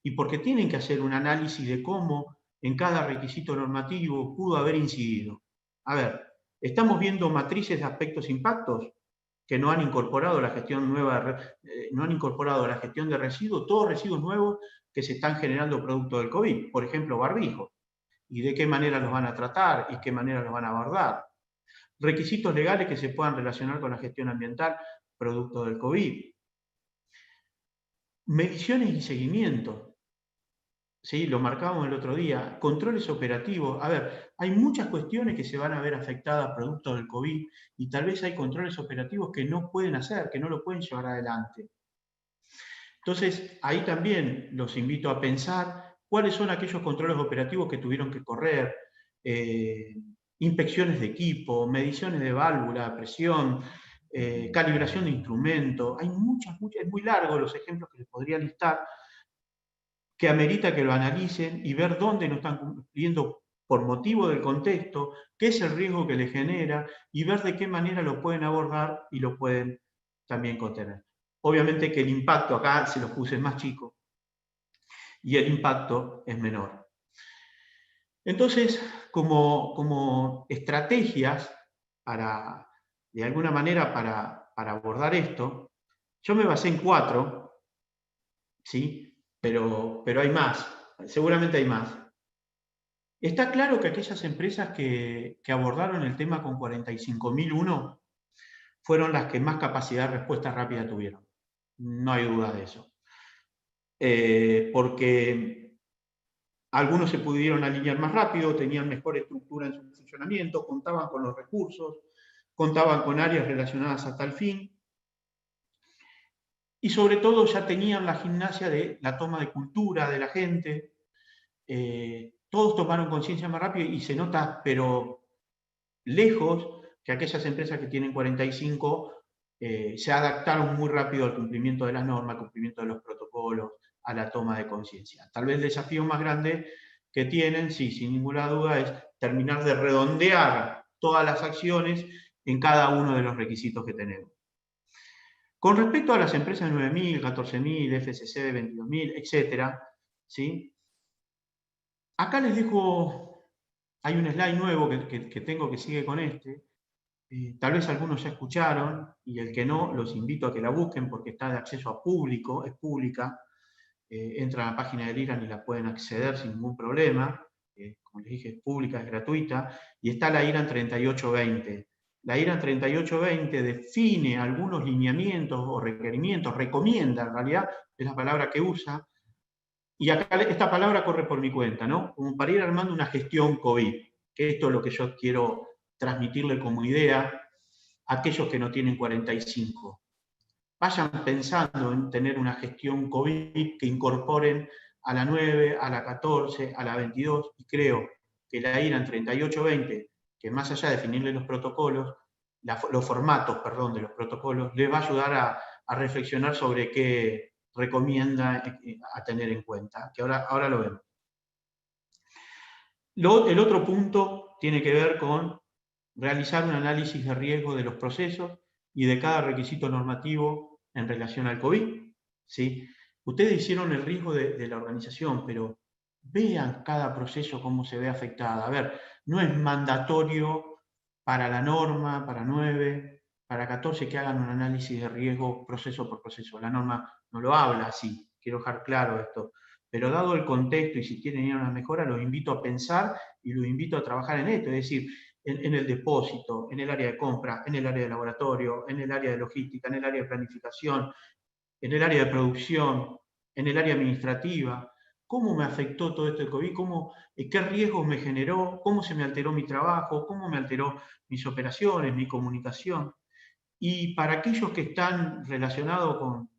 y porque tienen que hacer un análisis de cómo en cada requisito normativo pudo haber incidido. A ver, estamos viendo matrices de aspectos impactos que no han incorporado la gestión nueva, no han incorporado la gestión de residuos, todos residuos nuevos que se están generando producto del COVID, por ejemplo, barbijos, y de qué manera los van a tratar y qué manera los van a abordar. Requisitos legales que se puedan relacionar con la gestión ambiental producto del COVID. Mediciones y seguimiento. ¿Sí? Lo marcábamos el otro día. Controles operativos. A ver, hay muchas cuestiones que se van a ver afectadas producto del COVID y tal vez hay controles operativos que no pueden hacer, que no lo pueden llevar adelante. Entonces, ahí también los invito a pensar cuáles son aquellos controles operativos que tuvieron que correr, inspecciones de equipo, mediciones de válvula, presión, calibración de instrumentos. Hay es muy largo los ejemplos que les podría listar, que amerita que lo analicen y ver dónde no están cumpliendo por motivo del contexto, qué es el riesgo que les genera y ver de qué manera lo pueden abordar y lo pueden también contener. Obviamente que el impacto acá se los puse más chico y el impacto es menor. Entonces, como estrategias para, de alguna manera, para abordar esto, yo me basé en 4, ¿sí? Pero hay más, seguramente hay más. Está claro que aquellas empresas que abordaron el tema con 45.001 fueron las que más capacidad de respuesta rápida tuvieron. No hay duda de eso. Porque algunos se pudieron alinear más rápido, tenían mejor estructura en su funcionamiento, contaban con los recursos, contaban con áreas relacionadas a tal fin. y sobre todo ya tenían la gimnasia de la toma de cultura de la gente. Todos tomaron conciencia más rápido y se nota, pero lejos, que aquellas empresas que tienen 45 se adaptaron muy rápido al cumplimiento de las normas, al cumplimiento de los protocolos, a la toma de conciencia. Tal vez el desafío más grande que tienen, sí, sin ninguna duda, es terminar de redondear todas las acciones en cada uno de los requisitos que tenemos. Con respecto a las empresas de 9.000, 14.000, FCC de 22.000, etc., ¿sí? Acá les dejo, hay un slide nuevo que tengo que sigue con este. Tal vez algunos ya escucharon, y el que no, los invito a que la busquen porque está de acceso a público, es pública. Entran a la página del IRAN y la pueden acceder sin ningún problema. Como les dije, es pública, es gratuita. Y está la IRAN 3820. La IRAN 3820 define algunos lineamientos o requerimientos, recomienda en realidad, es la palabra que usa, y acá esta palabra corre por mi cuenta, ¿no? Como para ir armando una gestión COVID, que esto es lo que yo quiero transmitirle como idea a aquellos que no tienen 45. Vayan pensando en tener una gestión COVID que incorporen a la 9, a la 14, a la 22, y creo que la IRAN 3820, que más allá de definirle los protocolos, los formatos, perdón, de los protocolos, les va a ayudar a reflexionar sobre qué recomienda a tener en cuenta, que ahora lo vemos. El otro punto tiene que ver con realizar un análisis de riesgo de los procesos y de cada requisito normativo en relación al COVID. ¿Sí? Ustedes hicieron el riesgo de la organización, pero vean cada proceso cómo se ve afectada. A ver, no es mandatorio para la norma, para 9, para 14 que hagan un análisis de riesgo proceso por proceso. La norma no lo habla así, quiero dejar claro esto. Pero dado el contexto y si quieren ir a una mejora, los invito a pensar y los invito a trabajar en esto. Es decir, en el depósito, en el área de compra, en el área de laboratorio, en el área de logística, en el área de planificación, en el área de producción, en el área administrativa. ¿Cómo me afectó todo esto del COVID? ¿Qué riesgos me generó? ¿Cómo se me alteró mi trabajo? ¿Cómo me alteró mis operaciones, mi comunicación? Y para aquellos que están relacionados con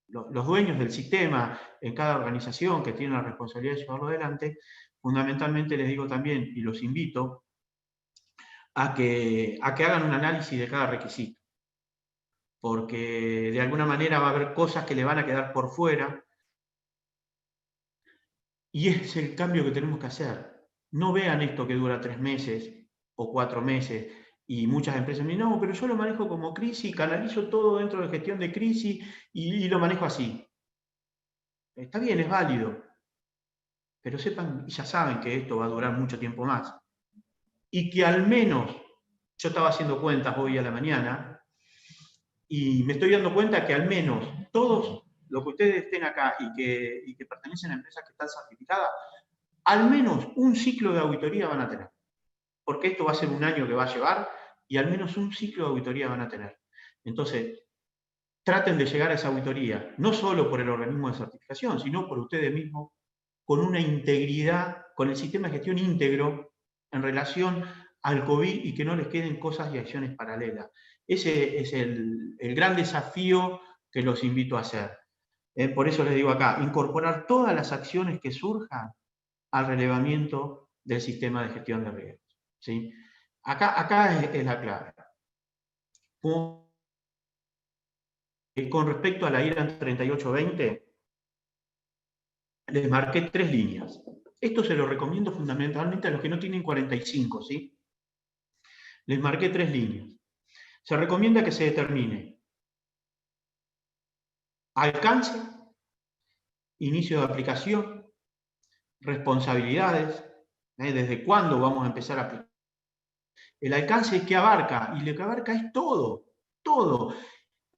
los dueños del sistema en cada organización que tienen la responsabilidad de llevarlo adelante, fundamentalmente les digo también, y los invito, a que hagan un análisis de cada requisito, porque de alguna manera va a haber cosas que le van a quedar por fuera, y es el cambio que tenemos que hacer. No vean esto que dura 3 meses o 4 meses, y muchas empresas me dicen, no, pero yo lo manejo como crisis, canalizo todo dentro de gestión de crisis y lo manejo así. Está bien, es válido, pero sepan y ya saben que esto va a durar mucho tiempo más. Y que al menos, yo estaba haciendo cuentas hoy a la mañana, y me estoy dando cuenta que al menos todos los que ustedes estén acá y que pertenecen a empresas que están certificadas, al menos un ciclo de auditoría van a tener. Porque esto va a ser un año que va a llevar y al menos un ciclo de auditoría van a tener. Entonces, traten de llegar a esa auditoría, no solo por el organismo de certificación, sino por ustedes mismos, con una integridad, con el sistema de gestión íntegro en relación al COVID y que no les queden cosas y acciones paralelas. Ese es el gran desafío que los invito a hacer. Por eso les digo acá, incorporar todas las acciones que surjan al relevamiento del sistema de gestión de riesgos. ¿Sí? Acá es la clave. Con respecto a la IRAN 3820, les marqué 3 líneas. Esto se lo recomiendo fundamentalmente a los que no tienen 45, ¿sí? Les marqué 3 líneas. Se recomienda que se determine alcance, inicio de aplicación, responsabilidades, desde cuándo vamos a empezar a aplicar. El alcance, ¿qué abarca? Y lo que abarca es todo, todo.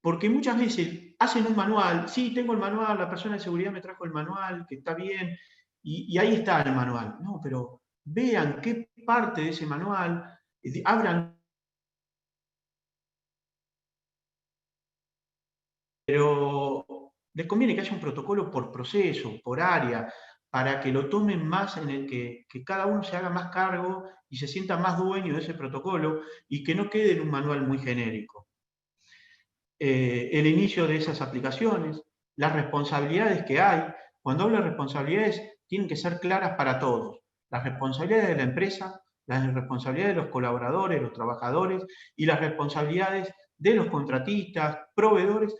Porque muchas veces hacen un manual, sí, tengo el manual, la persona de seguridad me trajo el manual, que está bien, y ahí está el manual. No, pero vean qué parte de ese manual, abran. Pero les conviene que haya un protocolo por proceso, por área, para que lo tomen más en el que cada uno se haga más cargo y se sienta más dueño de ese protocolo y que no quede en un manual muy genérico. el inicio de esas aplicaciones, las responsabilidades que hay. Cuando hablo de responsabilidades, tienen que ser claras para todos. Las responsabilidades de la empresa, las responsabilidades de los colaboradores, los trabajadores, y las responsabilidades de los contratistas, proveedores,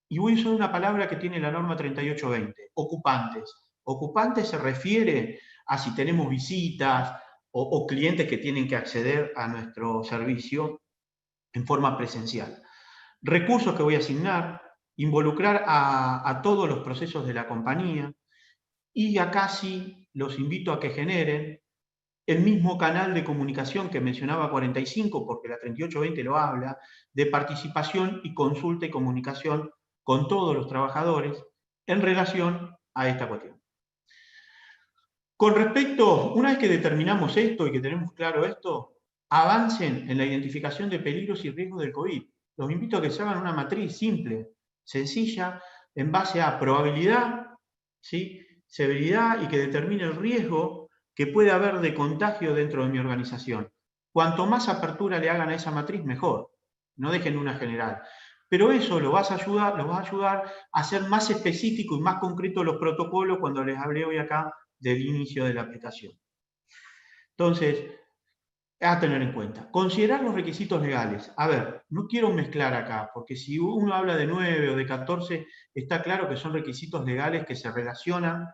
y voy a usar una palabra que tiene la norma 3820, ocupantes. Ocupantes se refiere a si tenemos visitas o clientes que tienen que acceder a nuestro servicio en forma presencial. Recursos que voy a asignar, involucrar a todos los procesos de la compañía, y acá sí los invito a que generen el mismo canal de comunicación que mencionaba 45, porque la 3820 lo habla, de participación y consulta y comunicación con todos los trabajadores en relación a esta cuestión. Con respecto, una vez que determinamos esto y que tenemos claro esto, avancen en la identificación de peligros y riesgos del COVID. Los invito a que se hagan una matriz simple, sencilla, en base a probabilidad, ¿sí?, severidad, y que determine el riesgo que puede haber de contagio dentro de mi organización. Cuanto más apertura le hagan a esa matriz, mejor. No dejen una general. Pero eso los va a ayudar a ser más específico y más concreto los protocolos cuando les hablé hoy acá del inicio de la aplicación. Entonces, a tener en cuenta. Considerar los requisitos legales. A ver, no quiero mezclar acá, porque si uno habla de 9 o de 14, está claro que son requisitos legales que se relacionan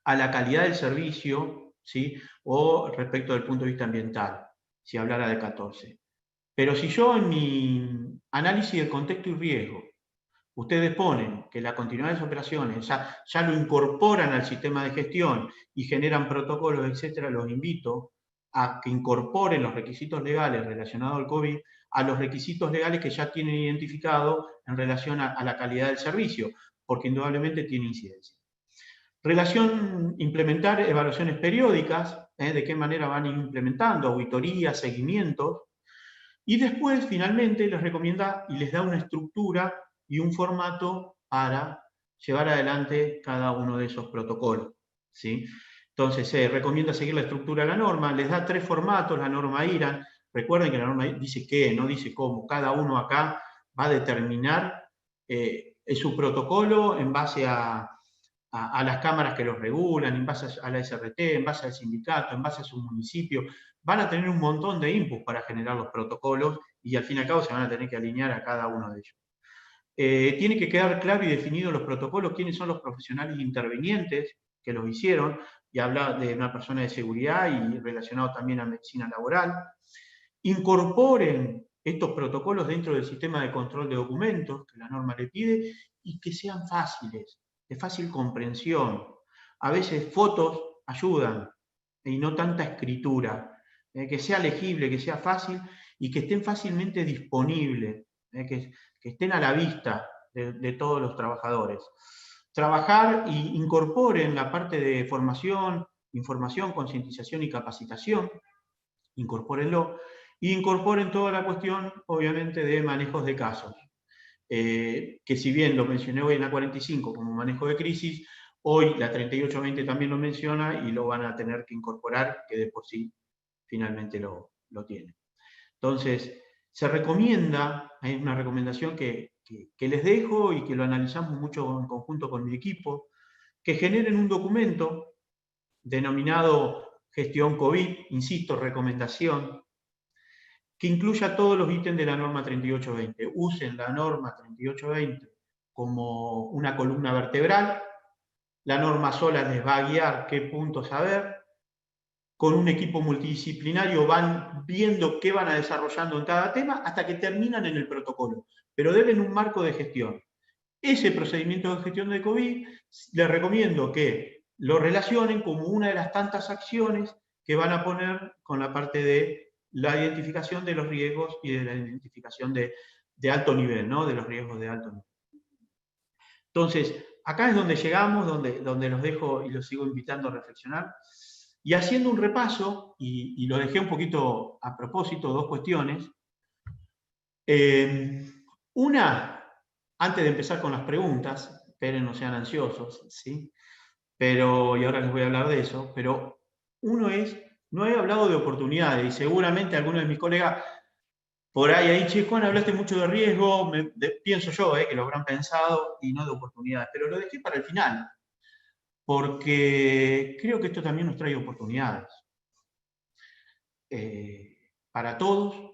a la calidad del servicio, ¿sí?, o respecto del punto de vista ambiental, si hablara de 14. Pero si yo en mi análisis de contexto y riesgo, ustedes ponen que la continuidad de las operaciones ya lo incorporan al sistema de gestión y generan protocolos, etcétera, los invito a que incorporen los requisitos legales relacionados al COVID a los requisitos legales que ya tienen identificado en relación a la calidad del servicio, porque indudablemente tiene incidencia. Implementar evaluaciones periódicas, de qué manera van implementando, auditorías, seguimientos, y después, finalmente, les recomienda y les da una estructura y un formato para llevar adelante cada uno de esos protocolos, ¿sí? Entonces, se recomienda seguir la estructura de la norma, les da 3 formatos, la norma IRAN. Recuerden que la norma dice qué, no dice cómo. Cada uno acá va a determinar su protocolo en base a las cámaras que los regulan, en base a la SRT, en base al sindicato, en base a su municipio. Van a tener un montón de inputs para generar los protocolos y al fin y al cabo se van a tener que alinear a cada uno de ellos. Tiene que quedar claro y definido los protocolos, quiénes son los profesionales intervinientes que los hicieron, y habla de una persona de seguridad y relacionado también a medicina laboral. Incorporen estos protocolos dentro del sistema de control de documentos que la norma le pide y que sean fáciles, de fácil comprensión. A veces fotos ayudan y no tanta escritura. Que sea legible, que sea fácil y que estén fácilmente disponibles, que estén a la vista de todos los trabajadores. Trabajar y incorporen la parte de formación, información, concientización y capacitación, incorpórenlo, y incorporen toda la cuestión, obviamente, de manejos de casos. Que si bien lo mencioné hoy en la 45 como manejo de crisis, hoy la 3820 también lo menciona y lo van a tener que incorporar, que de por sí finalmente lo tiene. Entonces, se recomienda, hay una recomendación que les dejo y que lo analizamos mucho en conjunto con mi equipo, que generen un documento denominado Gestión COVID, insisto, recomendación, que incluya todos los ítems de la norma 3820. Usen la norma 3820 como una columna vertebral. La norma sola les va a guiar qué puntos a ver. Con un equipo multidisciplinario van viendo qué van a desarrollando en cada tema hasta que terminan en el protocolo. Pero deben un marco de gestión. Ese procedimiento de gestión de COVID, les recomiendo que lo relacionen como una de las tantas acciones que van a poner con la parte de la identificación de los riesgos y de la identificación de alto nivel, ¿no?, de los riesgos de alto nivel. Entonces, acá es donde llegamos, donde los dejo y los sigo invitando a reflexionar. Y haciendo un repaso, y lo dejé un poquito a propósito, 2 cuestiones. Una, antes de empezar con las preguntas, esperen, no sean ansiosos, ¿sí? Y ahora les voy a hablar de eso, pero uno es, no he hablado de oportunidades, y seguramente algunos de mis colegas por ahí, che, Juan, hablaste mucho de riesgo, pienso yo, que lo habrán pensado, y no de oportunidades, pero lo dejé para el final, porque creo que esto también nos trae oportunidades para todos,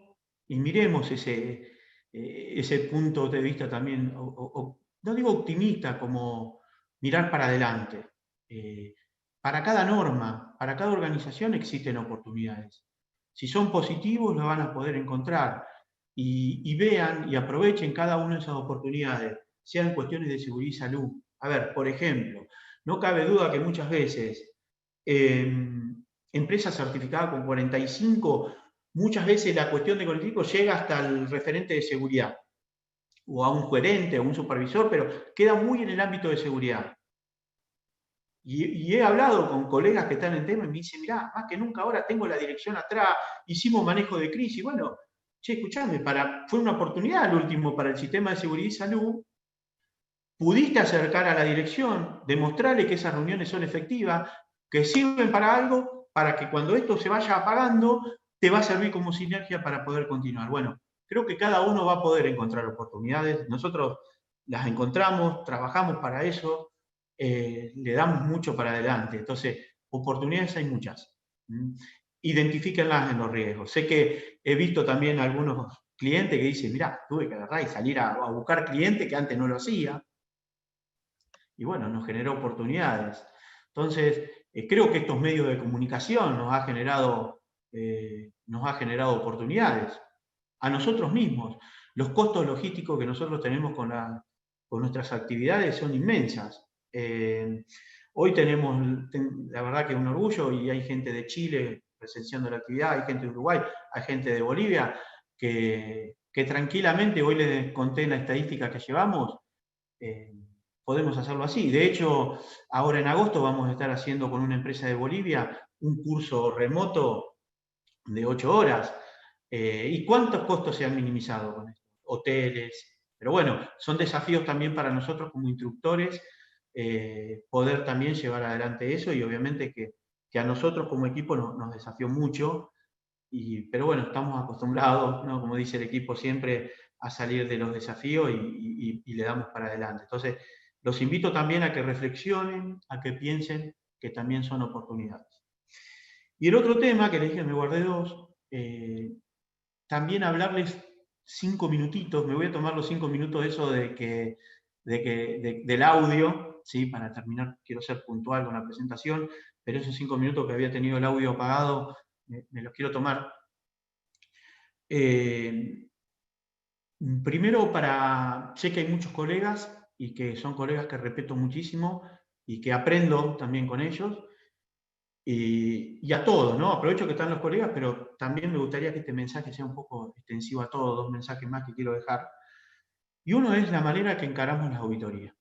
y miremos ese punto de vista también, no digo optimista, como mirar para adelante. Para cada norma, para cada organización existen oportunidades. Si son positivos, lo van a poder encontrar. Y vean y aprovechen cada una de esas oportunidades, sean cuestiones de seguridad y salud. A ver, por ejemplo, no cabe duda que muchas veces empresas certificadas con 45, muchas veces la cuestión de 45 llega hasta el referente de seguridad, o a un gerente, o un supervisor, pero queda muy en el ámbito de seguridad. Y he hablado con colegas que están en tema y me dicen, mirá, más que nunca ahora tengo la dirección atrás, hicimos manejo de crisis. Bueno, che, escuchame, fue una oportunidad al último para el sistema de seguridad y salud. Pudiste acercar a la dirección, demostrarle que esas reuniones son efectivas, que sirven para algo, para que cuando esto se vaya apagando, te va a servir como sinergia para poder continuar. Bueno, creo que cada uno va a poder encontrar oportunidades. Nosotros las encontramos, trabajamos para eso, le damos mucho para adelante. Entonces, oportunidades hay muchas. Identifíquenlas en los riesgos. Sé que he visto también algunos clientes que dicen, mirá, tuve que agarrar y salir a buscar clientes que antes no lo hacía. Y bueno, nos generó oportunidades. Entonces, creo que estos medios de comunicación nos ha generado oportunidades a nosotros mismos. Los costos logísticos que nosotros tenemos con nuestras actividades son inmensas. Hoy tenemos, la verdad que un orgullo, y hay gente de Chile presenciando la actividad, hay gente de Uruguay, hay gente de Bolivia, que tranquilamente, hoy les conté la estadística que llevamos, podemos hacerlo así. De hecho, ahora en agosto vamos a estar haciendo con una empresa de Bolivia un curso remoto de 8 horas. ¿Y cuántos costos se han minimizado con esto? Hoteles. Pero bueno, son desafíos también para nosotros como instructores poder también llevar adelante eso, y obviamente que a nosotros como equipo nos desafió mucho. Pero bueno, estamos acostumbrados, ¿no? Como dice el equipo siempre, a salir de los desafíos y le damos para adelante. Entonces, los invito también a que reflexionen, a que piensen que también son oportunidades. Y el otro tema que les dije, me guardé dos, también hablarles 5 minutitos, me voy a tomar los 5 minutos de eso del audio, ¿sí? Para terminar, quiero ser puntual con la presentación, pero esos 5 minutos que había tenido el audio apagado, me los quiero tomar. Primero, sé que hay muchos colegas y que son colegas que respeto muchísimo y que aprendo también con ellos. Y a todos, ¿no? Aprovecho que están los colegas, pero también me gustaría que este mensaje sea un poco extensivo a todos, 2 mensajes más que quiero dejar. Y uno es la manera que encaramos las auditorías.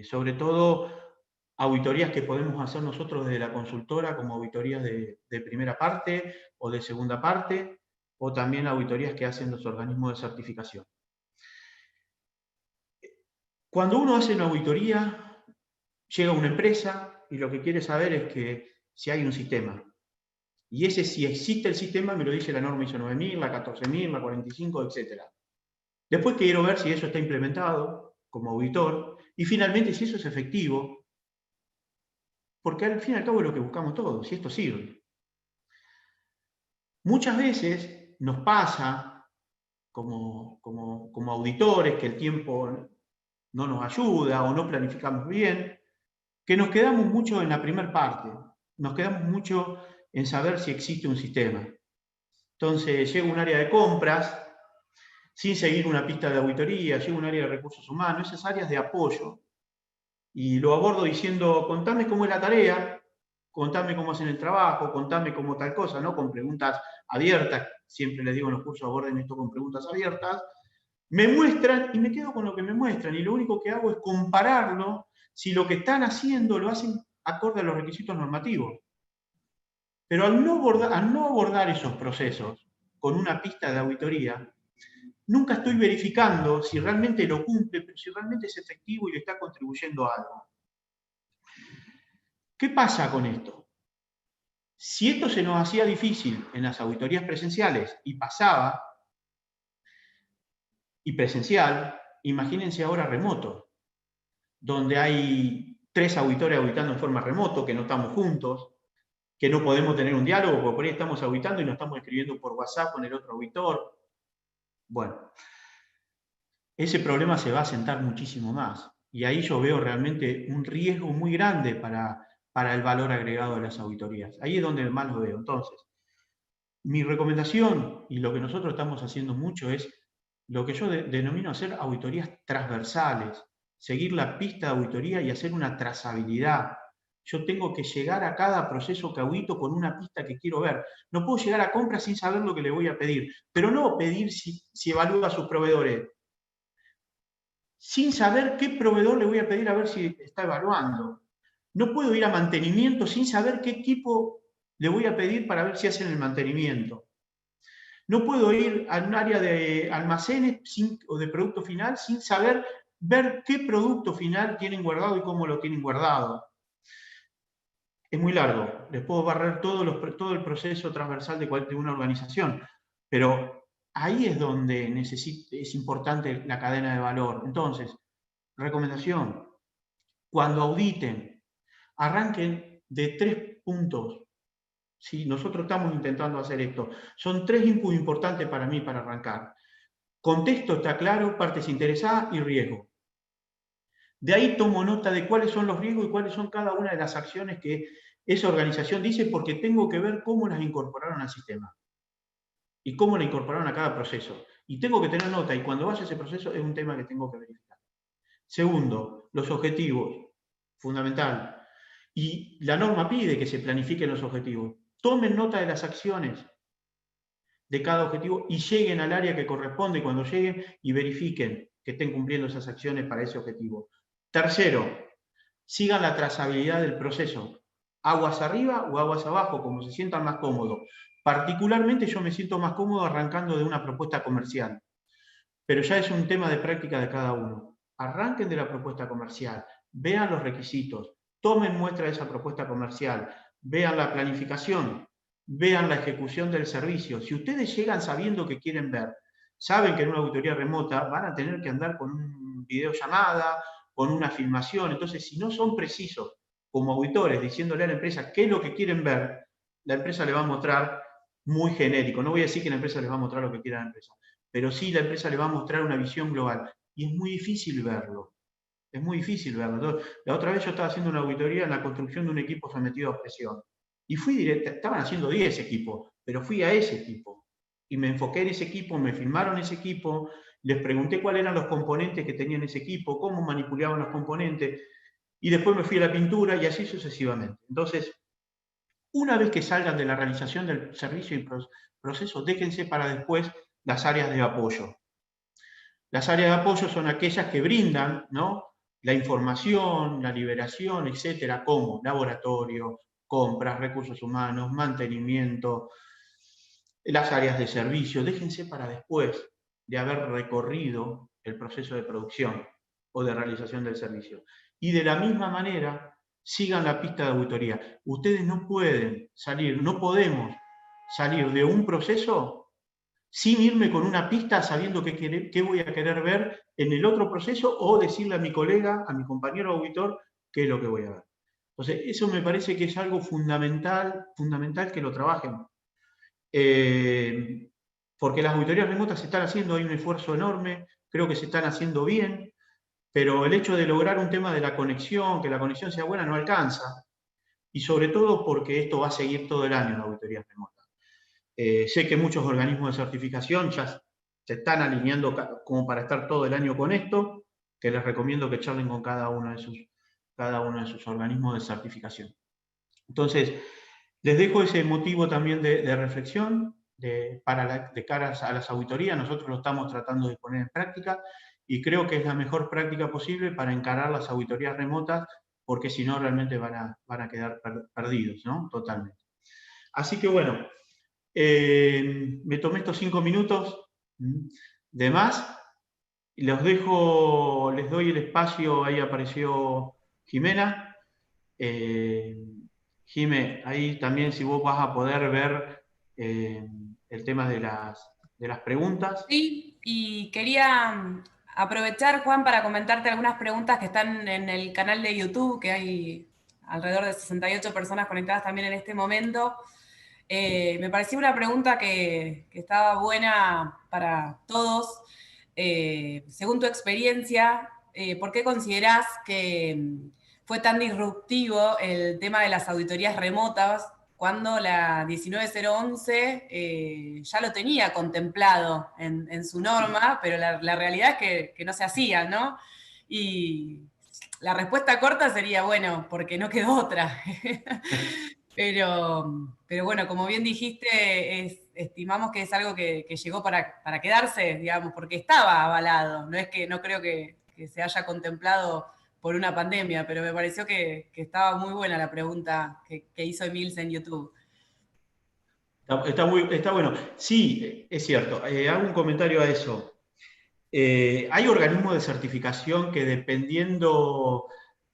Sobre todo, auditorías que podemos hacer nosotros desde la consultora, como auditorías de primera parte o de segunda parte, o también auditorías que hacen los organismos de certificación. Cuando uno hace una auditoría, llega a una empresa y lo que quiere saber es que si hay un sistema. Y ese, si existe el sistema, me lo dice la norma ISO 9000, la 14000, la 45, etc. Después quiero ver si eso está implementado como auditor, y finalmente si eso es efectivo, porque al fin y al cabo es lo que buscamos todos, si esto sirve. Muchas veces nos pasa, como auditores, que el tiempo no nos ayuda o no planificamos bien, que nos quedamos mucho en la primera parte, nos quedamos mucho en saber si existe un sistema. Entonces llega un área de compras, sin seguir una pista de auditoría, llega un área de recursos humanos, esas áreas de apoyo, y lo abordo diciendo, contame cómo es la tarea, contame cómo hacen el trabajo, contame cómo tal cosa, ¿no? Con preguntas abiertas, siempre les digo en los cursos, aborden esto con preguntas abiertas, me muestran y me quedo con lo que me muestran, y lo único que hago es compararlo si lo que están haciendo lo hacen acorde a los requisitos normativos. Pero al no abordar esos procesos con una pista de auditoría, nunca estoy verificando si realmente lo cumple, pero si realmente es efectivo y le está contribuyendo a algo. ¿Qué pasa con esto? Si esto se nos hacía difícil en las auditorías presenciales y pasaba, y presencial, imagínense ahora remoto, donde hay 3 auditores auditando en forma remoto, que no estamos juntos, que no podemos tener un diálogo, porque por ahí estamos auditando y nos estamos escribiendo por WhatsApp con el otro auditor. Bueno, ese problema se va a asentar muchísimo más. Y ahí yo veo realmente un riesgo muy grande para el valor agregado de las auditorías. Ahí es donde más lo veo. Entonces, mi recomendación, y lo que nosotros estamos haciendo mucho, es lo que yo denomino hacer auditorías transversales, seguir la pista de auditoría y hacer una trazabilidad. Yo tengo que llegar a cada proceso que audito con una pista que quiero ver. No puedo llegar a compra sin saber lo que le voy a pedir, pero no pedir si evalúa a sus proveedores, sin saber qué proveedor le voy a pedir a ver si está evaluando. No puedo ir a mantenimiento sin saber qué equipo le voy a pedir para ver si hacen el mantenimiento. No puedo ir a un área de almacenes o de producto final sin saber ver qué producto final tienen guardado y cómo lo tienen guardado. Es muy largo, les puedo barrer todo el proceso transversal de una organización, pero ahí es donde es importante la cadena de valor. Entonces, recomendación, cuando auditen, arranquen de 3 puntos. Si nosotros estamos intentando hacer esto, son 3 inputs importantes para mí para arrancar. Contexto está claro, partes interesadas y riesgo. De ahí tomo nota de cuáles son los riesgos y cuáles son cada una de las acciones que esa organización dice, porque tengo que ver cómo las incorporaron al sistema y cómo la incorporaron a cada proceso. Y tengo que tener nota, y cuando vaya ese proceso es un tema que tengo que verificar. Segundo, los objetivos, fundamental. Y la norma pide que se planifiquen los objetivos. Tomen nota de las acciones de cada objetivo y lleguen al área que corresponde cuando lleguen y verifiquen que estén cumpliendo esas acciones para ese objetivo. Tercero, sigan la trazabilidad del proceso. Aguas arriba o aguas abajo, como se sientan más cómodos. Particularmente yo me siento más cómodo arrancando de una propuesta comercial, pero ya es un tema de práctica de cada uno. Arranquen de la propuesta comercial, vean los requisitos, tomen muestra de esa propuesta comercial, vean la planificación, vean la ejecución del servicio. Si ustedes llegan sabiendo que quieren ver, saben que en una auditoría remota van a tener que andar con una videollamada, con una filmación. Entonces, si no son precisos como auditores diciéndole a la empresa qué es lo que quieren ver, la empresa le va a mostrar muy genérico. No voy a decir que la empresa les va a mostrar lo que quiera la empresa, pero sí la empresa le va a mostrar una visión global. Y es muy difícil verlo. Es muy difícil verlo. Entonces, la otra vez yo estaba haciendo una auditoría en la construcción de un equipo sometido a presión. Y fui directa, estaban haciendo 10 equipos, pero fui a ese equipo. Y me enfoqué en ese equipo, me filmaron ese equipo, les pregunté cuáles eran los componentes que tenían ese equipo, cómo manipulaban los componentes, y después me fui a la pintura y así sucesivamente. Entonces, una vez que salgan de la realización del servicio y proceso, déjense para después las áreas de apoyo. Las áreas de apoyo son aquellas que brindan, ¿no?, la información, la liberación, etcétera, como laboratorio, compras, recursos humanos, mantenimiento, las áreas de servicio. Déjense para después de haber recorrido el proceso de producción o de realización del servicio. Y de la misma manera, sigan la pista de auditoría. Ustedes no pueden salir, no podemos salir de un proceso sin irme con una pista sabiendo qué voy a querer ver en el otro proceso o decirle a mi colega, a mi compañero auditor, qué es lo que voy a ver. Entonces, eso me parece que es algo fundamental que lo trabajen. Porque las auditorías remotas se están haciendo, hay un esfuerzo enorme, creo que se están haciendo bien, pero el hecho de lograr un tema de la conexión, que la conexión sea buena, no alcanza. Y sobre todo porque esto va a seguir todo el año en auditorías remotas. Sé que muchos organismos de certificación ya se están alineando como para estar todo el año con esto, que les recomiendo que charlen con cada uno de sus organismos de certificación. Entonces, les dejo ese motivo también de reflexión de cara a las auditorías. Nosotros lo estamos tratando de poner en práctica y creo que es la mejor práctica posible para encarar las auditorías remotas, porque si no realmente van a quedar perdidos, ¿no?, totalmente. Así que bueno, me tomé estos 5 minutos de más. Les doy el espacio, ahí apareció Jimena. Jime, ahí también si vos vas a poder ver el tema de de las preguntas. Sí, y quería aprovechar, Juan, para comentarte algunas preguntas que están en el canal de YouTube, que hay alrededor de 68 personas conectadas también en este momento. Me pareció una pregunta que estaba buena para todos. Según tu experiencia, ¿por qué considerás que fue tan disruptivo el tema de las auditorías remotas cuando la 19011 ya lo tenía contemplado en su norma, pero la realidad es que no se hacía, ¿no? Y la respuesta corta sería, bueno, porque no quedó otra. Pero bueno, como bien dijiste, estimamos que es algo que llegó para quedarse, digamos, porque estaba avalado. No creo que se haya contemplado por una pandemia, pero me pareció que estaba muy buena la pregunta que hizo Emils en YouTube. Está bueno. Sí, es cierto. Hago un comentario a eso. Hay organismos de certificación que dependiendo,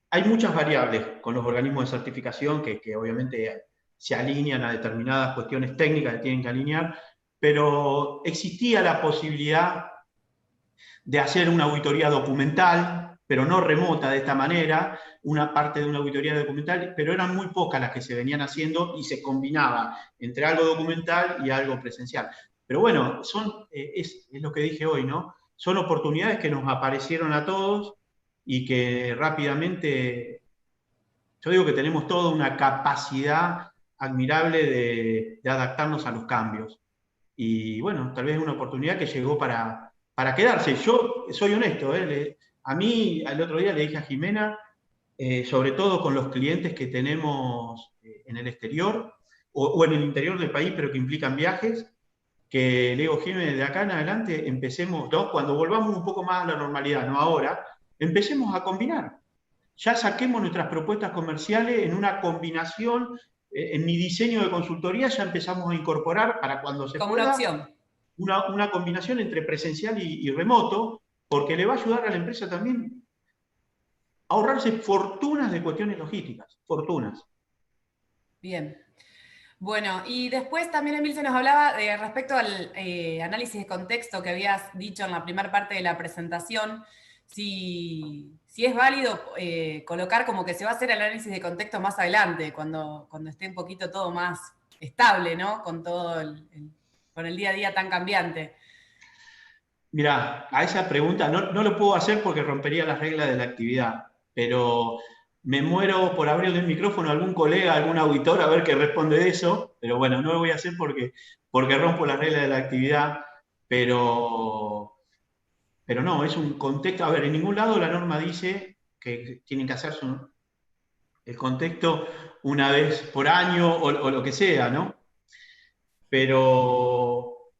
hay muchas variables con los organismos de certificación que obviamente se alinean a determinadas cuestiones técnicas que tienen que alinear, pero existía la posibilidad de hacer una auditoría documental, pero no remota de esta manera, una parte de una auditoría documental, pero eran muy pocas las que se venían haciendo y se combinaba entre algo documental y algo presencial. Pero bueno, es lo que dije hoy, ¿no? Son oportunidades que nos aparecieron a todos y que rápidamente, yo digo que tenemos toda una capacidad admirable de adaptarnos a los cambios. Y bueno, tal vez es una oportunidad que llegó para quedarse. Yo soy honesto, a mí al otro día le dije a Jimena, sobre todo con los clientes que tenemos en el exterior o en el interior del país, pero que implican viajes, que le digo, Jimena, de acá en adelante empecemos, ¿no? Cuando volvamos un poco más a la normalidad, no ahora, empecemos a combinar. Ya saquemos nuestras propuestas comerciales en una combinación. En mi diseño de consultoría ya empezamos a incorporar para cuando se Como una pueda opción. una combinación entre presencial y remoto, porque le va a ayudar a la empresa también a ahorrarse fortunas de cuestiones logísticas, fortunas. Bien. Bueno, y después también Emil se nos hablaba de respecto al análisis de contexto que habías dicho en la primera parte de la presentación, si es válido colocar como que se va a hacer el análisis de contexto más adelante, cuando esté un poquito todo más estable, ¿no? Con todo con el día a día tan cambiante. Mira, a esa pregunta no lo puedo hacer porque rompería las reglas de la actividad, pero me muero por abrirle el micrófono a algún colega, algún auditor, a ver qué responde de eso, pero bueno, no lo voy a hacer porque rompo las reglas de la actividad, pero, pero no, es un contexto, a ver, en ningún lado la norma dice que tienen que hacerse el contexto una vez por año o lo que sea, ¿no? Pero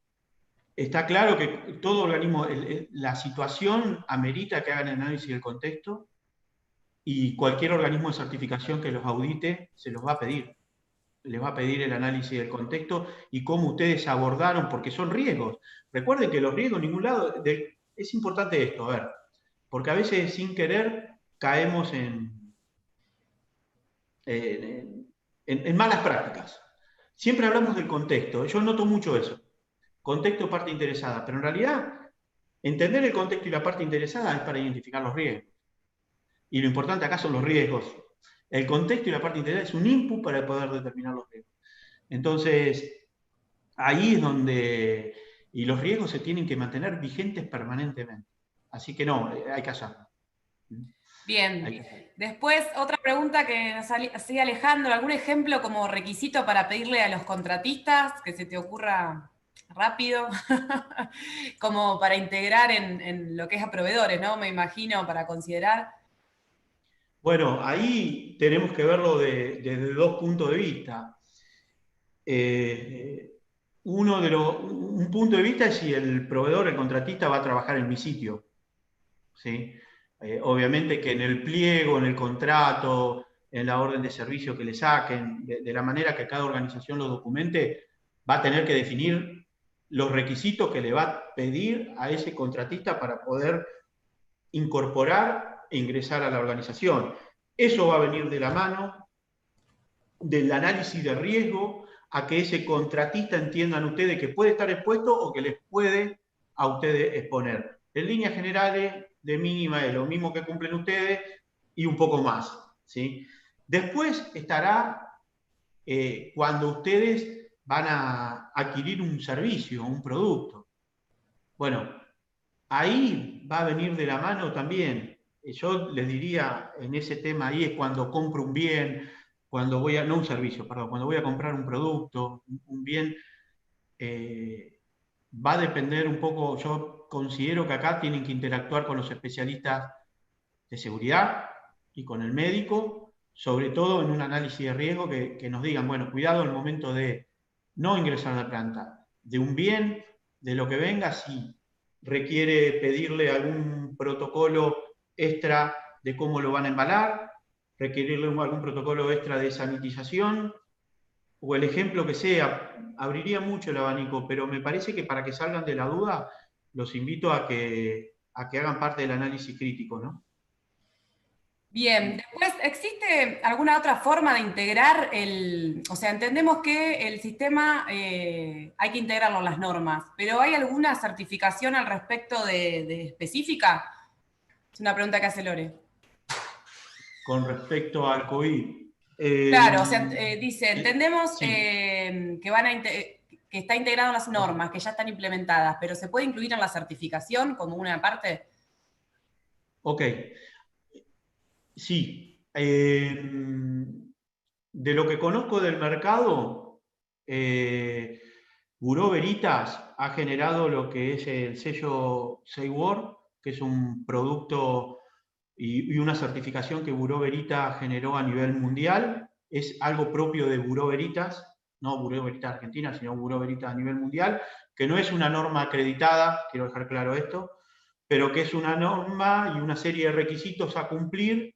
está claro que todo organismo, la situación amerita que hagan el análisis del contexto y cualquier organismo de certificación que los audite se los va a pedir. Les va a pedir el análisis del contexto y cómo ustedes abordaron, porque son riesgos. Recuerden que los riesgos en ningún lado, es importante esto, a ver, porque a veces sin querer caemos en malas prácticas. Siempre hablamos del contexto, yo noto mucho eso. Contexto, parte interesada, pero en realidad entender el contexto y la parte interesada es para identificar los riesgos. Y lo importante acá son los riesgos. El contexto y la parte interesada es un input para poder determinar los riesgos. Entonces, ahí es donde... Y los riesgos se tienen que mantener vigentes permanentemente. Así que no, hay que hacerlo. Bien. Después, otra pregunta que nos hacía Alejandro, ¿algún ejemplo como requisito para pedirle a los contratistas que se te ocurra rápido, como para integrar en lo que es a proveedores, ¿no? Me imagino, para considerar. Bueno, ahí tenemos que verlo desde dos puntos de vista. Un punto de vista es si el proveedor, el contratista, va a trabajar en mi sitio. ¿Sí? Obviamente que en el pliego, en el contrato, en la orden de servicio que le saquen, de la manera que cada organización lo documente, va a tener que definir los requisitos que le va a pedir a ese contratista para poder incorporar e ingresar a la organización. Eso va a venir de la mano del análisis de riesgo a que ese contratista entiendan ustedes que puede estar expuesto o que les puede a ustedes exponer. En líneas generales, de mínima es lo mismo que cumplen ustedes y un poco más, ¿sí? Después estará cuando ustedes van a adquirir un servicio, un producto. Bueno, ahí va a venir de la mano también. Yo les diría, en ese tema ahí es cuando compro un bien, cuando voy a, no un servicio, perdón, cuando voy a comprar un producto, un bien, va a depender un poco, yo considero que acá tienen que interactuar con los especialistas de seguridad y con el médico, sobre todo en un análisis de riesgo que nos digan, bueno, cuidado en el momento de no ingresar a la planta, de un bien, de lo que venga, si requiere pedirle algún protocolo extra de cómo lo van a embalar, requerirle algún protocolo extra de sanitización, o el ejemplo que sea, abriría mucho el abanico, pero me parece que para que salgan de la duda, los invito a que hagan parte del análisis crítico, ¿no? Bien, después, ¿existe alguna otra forma de integrar o sea, entendemos que el sistema hay que integrarlo en las normas, pero ¿hay alguna certificación al respecto de específica? Es una pregunta que hace Lore. Con respecto al COVID. Claro, o sea, dice, entendemos Sí, que está integrado en las normas, que ya están implementadas, pero ¿se puede incluir en la certificación como una parte? ok. Sí. De lo que conozco del mercado, Bureau Veritas ha generado lo que es el sello SafeWord, que es un producto y una certificación que Bureau Veritas generó a nivel mundial. Es algo propio de Bureau Veritas, no Bureau Veritas Argentina, sino Bureau Veritas a nivel mundial, que no es una norma acreditada, quiero dejar claro esto, pero que es una norma y una serie de requisitos a cumplir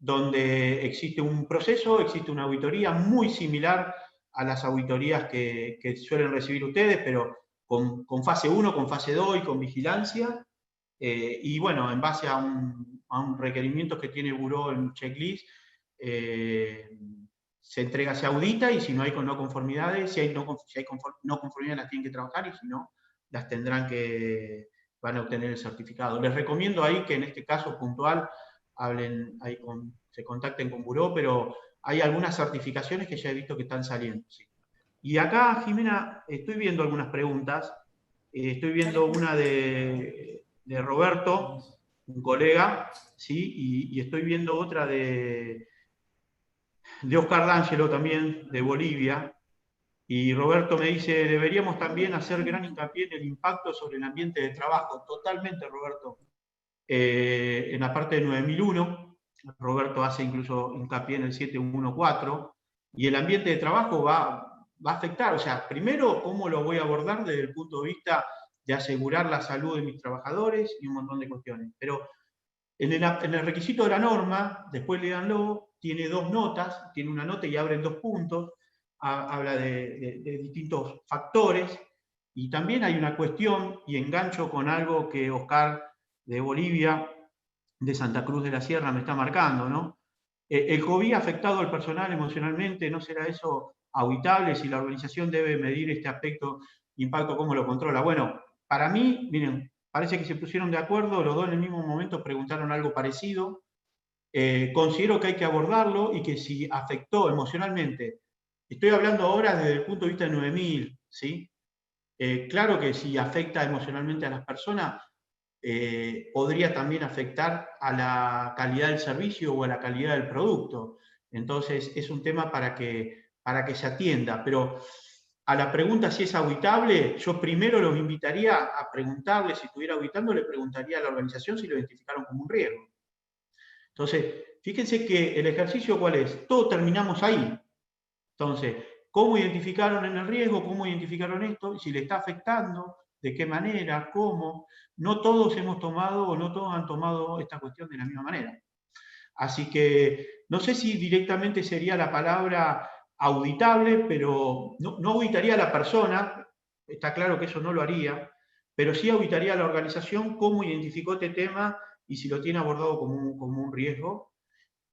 donde existe un proceso, existe una auditoría muy similar a las auditorías que suelen recibir ustedes, pero con fase 1, con fase 2 y con vigilancia. Y bueno, en base a un requerimiento que tiene el buró en checklist, se entrega, se audita y si no hay no conformidades, si hay no conformidades las tienen que trabajar y si no, las tendrán que, van a obtener el certificado. Les recomiendo ahí que en este caso puntual hablen, ahí se contacten con buró, pero hay algunas certificaciones que ya he visto que están saliendo. ¿Sí? Y acá, Jimena, estoy viendo algunas preguntas. Estoy viendo una de Roberto, un colega, ¿sí? Y estoy viendo otra de Oscar D'Angelo también, de Bolivia. Y Roberto me dice, deberíamos también hacer gran hincapié en el impacto sobre el ambiente de trabajo. Totalmente, Roberto. En la parte de 9001, Roberto hace incluso hincapié en el 714, y el ambiente de trabajo va a afectar. O sea, primero, ¿cómo lo voy a abordar desde el punto de vista de asegurar la salud de mis trabajadores y un montón de cuestiones? Pero en el requisito de la norma, después léanlo, tiene dos notas, tiene una nota y abre en dos puntos, habla de distintos factores, y también hay una cuestión, y engancho con algo que Oscar de Bolivia, de Santa Cruz de la Sierra, me está marcando, ¿no? El COVID ha afectado al personal emocionalmente, ¿no será eso auditable si la organización debe medir este aspecto, impacto, cómo lo controla? Bueno, para mí, miren, parece que se pusieron de acuerdo, los dos en el mismo momento preguntaron algo parecido. Considero que hay que abordarlo y que si afectó emocionalmente, estoy hablando ahora desde el punto de vista de 9000, ¿sí? Claro que si afecta emocionalmente a las personas, podría también afectar a la calidad del servicio o a la calidad del producto. Entonces, es un tema para que se atienda. Pero a la pregunta si es auditable, yo primero los invitaría a preguntarle, si estuviera auditando, le preguntaría a la organización si lo identificaron como un riesgo. Entonces, fíjense que el ejercicio, ¿cuál es? Todos terminamos ahí. Entonces, ¿cómo identificaron en el riesgo? ¿Cómo identificaron esto? Y si le está afectando, ¿de qué manera? ¿Cómo? No todos hemos tomado o no todos han tomado esta cuestión de la misma manera. Así que no sé si directamente sería la palabra auditable, pero no auditaría a la persona, está claro que eso no lo haría, pero sí auditaría a la organización cómo identificó este tema y si lo tiene abordado como un riesgo.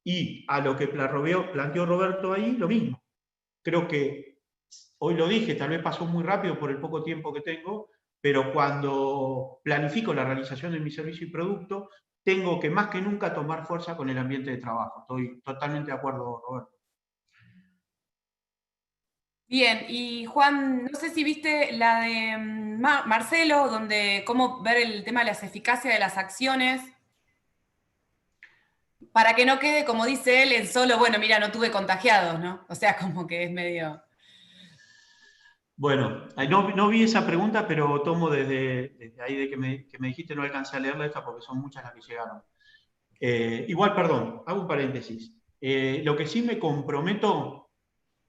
Y a lo que planteó Roberto ahí, lo mismo. Creo que hoy lo dije, tal vez pasó muy rápido por el poco tiempo que tengo, pero cuando planifico la realización de mi servicio y producto, tengo que más que nunca tomar fuerza con el ambiente de trabajo. Estoy totalmente de acuerdo, Roberto. Bien, y Juan, no sé si viste la de Marcelo, donde cómo ver el tema de las eficacias de las acciones, para que no quede, como dice él, en solo, bueno, mira, no tuve contagiados, ¿no? O sea, como que es medio... Bueno, no vi esa pregunta, pero tomo desde ahí de que me dijiste, no alcancé a leerla esta porque son muchas las que llegaron. Igual, perdón, hago un paréntesis. Lo que sí me comprometo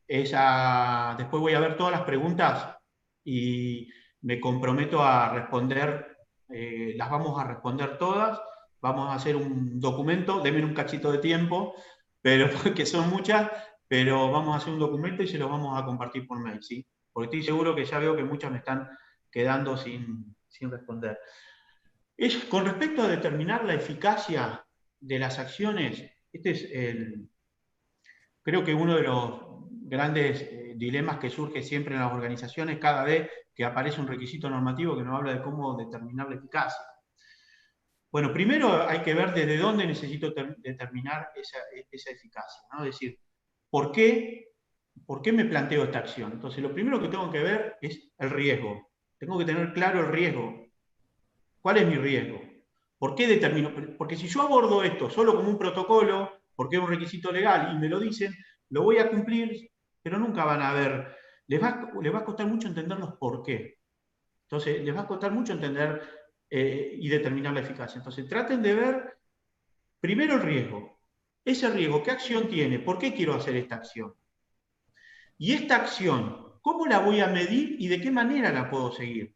es después voy a ver todas las preguntas y me comprometo a responder, las vamos a responder todas, vamos a hacer un documento, denme un cachito de tiempo, pero porque son muchas, pero vamos a hacer un documento y se los vamos a compartir por mail, ¿sí? Porque estoy seguro que ya veo que muchas me están quedando sin responder. Con respecto a determinar la eficacia de las acciones, este es creo que uno de los grandes dilemas que surge siempre en las organizaciones cada vez que aparece un requisito normativo que nos habla de cómo determinar la eficacia. Bueno, primero hay que ver desde dónde necesito determinar esa eficacia, ¿no? Es decir, ¿por qué me planteo esta acción? Entonces, lo primero que tengo que ver es el riesgo. Tengo que tener claro el riesgo. ¿Cuál es mi riesgo? ¿Por qué determino? Porque si yo abordo esto solo como un protocolo, porque es un requisito legal y me lo dicen, lo voy a cumplir, pero nunca van a ver, les va a costar mucho entender los por qué. Entonces, les va a costar mucho entender y determinar la eficacia. Entonces, traten de ver primero el riesgo. Ese riesgo, ¿qué acción tiene? ¿Por qué quiero hacer esta acción? Y esta acción, ¿cómo la voy a medir y de qué manera la puedo seguir?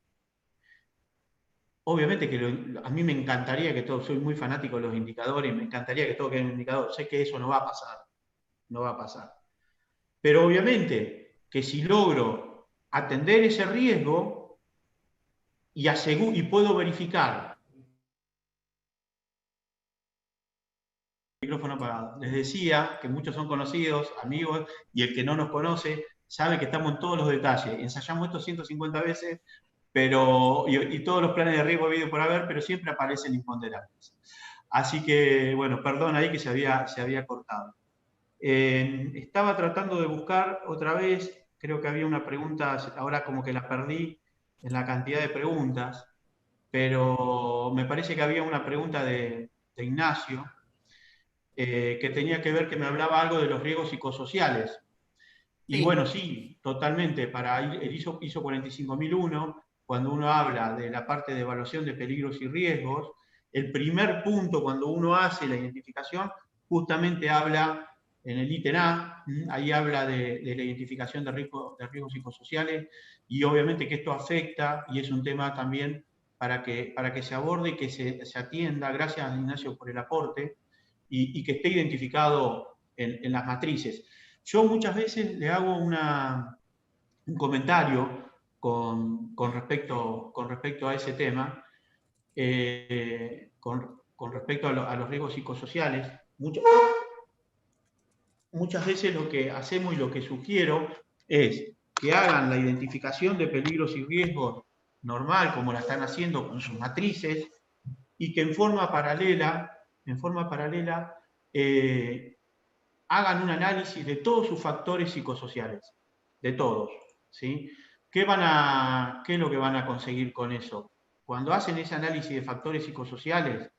Obviamente que a mí me encantaría que todo, soy muy fanático de los indicadores, me encantaría que todo quede en un indicador. Sé que eso no va a pasar, no va a pasar. Pero obviamente que si logro atender ese riesgo y puedo verificar, micrófono apagado, les decía que muchos son conocidos, amigos, y el que no nos conoce sabe que estamos en todos los detalles. Ensayamos esto 150 veces, y todos los planes de riesgo habido por haber, pero siempre aparecen imponderables. Así que, bueno, perdón ahí que se había cortado. Estaba tratando de buscar otra vez, creo que había una pregunta, ahora como que la perdí en la cantidad de preguntas, pero me parece que había una pregunta de Ignacio, que tenía que ver, que me hablaba algo de los riesgos psicosociales. Y Sí. bueno, sí, totalmente, para el ISO 45001, cuando uno habla de la parte de evaluación de peligros y riesgos, el primer punto cuando uno hace la identificación, justamente habla en el ítem A, ahí habla de la identificación de riesgos psicosociales, y obviamente que esto afecta, y es un tema también para que se aborde y que se atienda. Gracias, Ignacio, por el aporte, y que esté identificado en las matrices. Yo muchas veces le hago un comentario con respecto a ese tema, con respecto a los riesgos psicosociales. Muchas veces lo que hacemos y lo que sugiero es que hagan la identificación de peligros y riesgos normal, como la están haciendo con sus matrices, y que en forma paralela hagan un análisis de todos sus factores psicosociales, de todos, ¿sí? ¿Qué es lo que van a conseguir con eso? Cuando hacen ese análisis de factores psicosociales,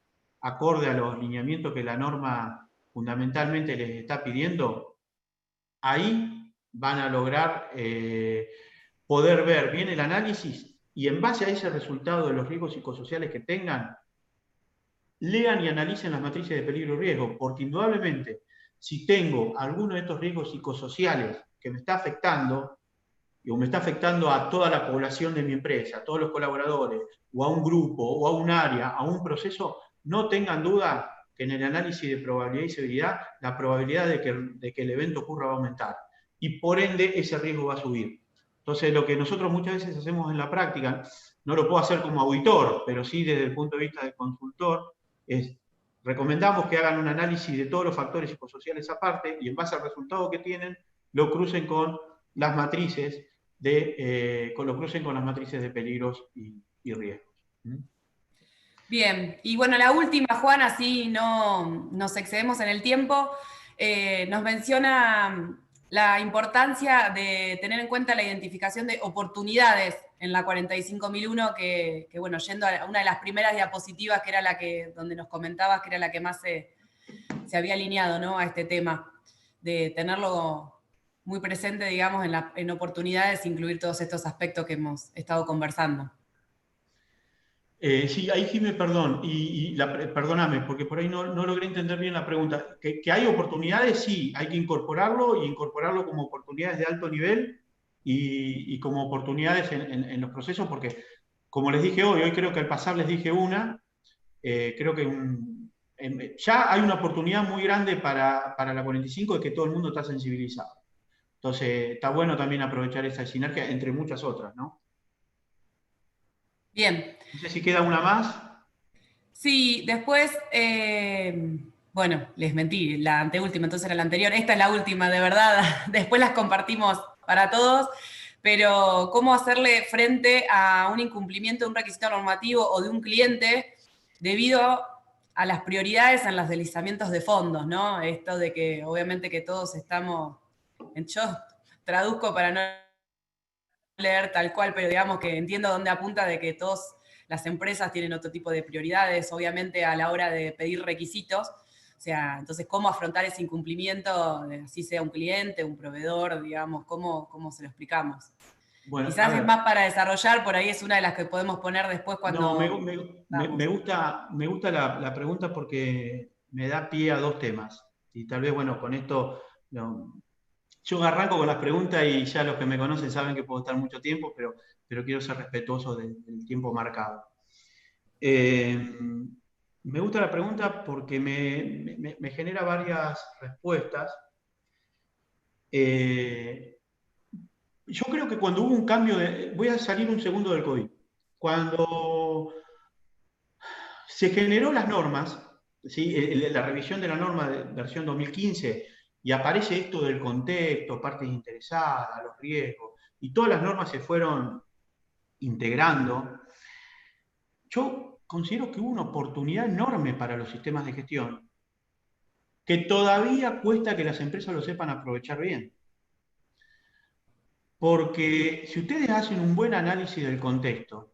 acorde a los lineamientos que la norma fundamentalmente les está pidiendo, ahí van a lograr poder ver bien el análisis y en base a ese resultado de los riesgos psicosociales que tengan, lean y analicen las matrices de peligro y riesgo, porque indudablemente, si tengo alguno de estos riesgos psicosociales que me está afectando, o me está afectando a toda la población de mi empresa, a todos los colaboradores, o a un grupo, o a un área, a un proceso, no tengan duda que en el análisis de probabilidad y severidad, la probabilidad de que el evento ocurra va a aumentar. Y por ende, ese riesgo va a subir. Entonces, lo que nosotros muchas veces hacemos en la práctica, no lo puedo hacer como auditor, pero sí desde el punto de vista de consultor, es recomendamos que hagan un análisis de todos los factores psicosociales aparte y en base al resultado que tienen, lo crucen con las matrices lo crucen con las matrices de peligros y riesgos. ¿Mm? Bien, y bueno, la última, Juan, así no nos excedemos en el tiempo, nos menciona la importancia de tener en cuenta la identificación de oportunidades en la 45001, que bueno, yendo a una de las primeras diapositivas, que era la que, donde nos comentabas que era la que más se había alineado, ¿no?, a este tema, de tenerlo muy presente, digamos, en oportunidades, incluir todos estos aspectos que hemos estado conversando. Sí, ahí Jimé, perdón, perdóname, porque por ahí no logré entender bien la pregunta. ¿Que hay oportunidades? Sí, hay que incorporarlo y incorporarlo como oportunidades de alto nivel y como oportunidades en los procesos, porque como les dije hoy creo que al pasar les dije creo que ya hay una oportunidad muy grande para la 45 de que todo el mundo está sensibilizado. Entonces, está bueno también aprovechar esa sinergia entre muchas otras, ¿no? Bien. No sé si queda una más. Sí, después, bueno, les mentí, la anteúltima, entonces era la anterior. Esta es la última, de verdad. Después las compartimos para todos, pero cómo hacerle frente a un incumplimiento de un requisito normativo o de un cliente debido a las prioridades en los deslizamientos de fondos, ¿no? Esto de que obviamente que todos estamos, yo traduzco para no leer tal cual, pero digamos que entiendo dónde apunta de que todas las empresas tienen otro tipo de prioridades, obviamente, a la hora de pedir requisitos. O sea, entonces, ¿cómo afrontar ese incumplimiento, así sea un cliente, un proveedor, digamos, cómo se lo explicamos? Bueno, a Quizás es ver, más para desarrollar, por ahí es una de las que podemos poner después no, cuando vamos. me gusta la pregunta porque me da pie a dos temas. Y tal vez, bueno, con esto, no, yo arranco con las preguntas y ya los que me conocen saben que puedo estar mucho tiempo, pero quiero ser respetuoso del tiempo marcado. Eh, Me gusta la pregunta porque me genera varias respuestas. Eh, yo creo que cuando hubo un cambio voy a salir un segundo del COVID. Cuando se generó las normas, ¿sí? La revisión de la norma de versión 2015, y aparece esto del contexto, partes interesadas, los riesgos, y todas las normas se fueron integrando. Yo considero que hubo una oportunidad enorme para los sistemas de gestión, que todavía cuesta que las empresas lo sepan aprovechar bien. Porque si ustedes hacen un buen análisis del contexto,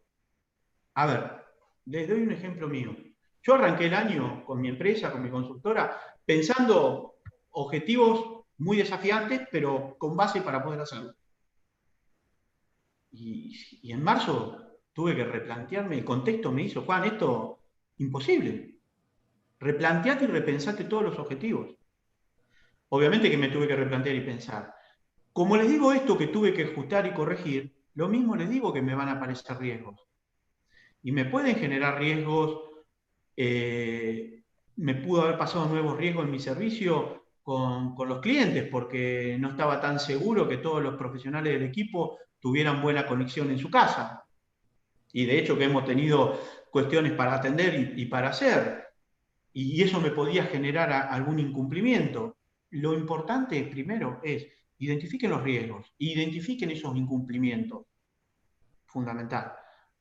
a ver, les doy un ejemplo mío. Yo arranqué el año con mi empresa, con mi consultora, pensando objetivos muy desafiantes, pero con base para poder hacerlo. Y en marzo tuve que replantearme, el contexto me hizo, Juan, esto imposible. Replanteate y repensate todos los objetivos. Obviamente que me tuve que replantear y pensar. Como les digo esto que tuve que ajustar y corregir, lo mismo les digo que me van a aparecer riesgos. Y me pueden generar riesgos, me pudo haber pasado nuevos riesgos en mi servicio con los clientes, porque no estaba tan seguro que todos los profesionales del equipo tuvieran buena conexión en su casa. Y de hecho que hemos tenido cuestiones para atender y para hacer. Y eso me podía generar algún incumplimiento. Lo importante primero es identifiquen los riesgos, identifiquen esos incumplimientos. Fundamental.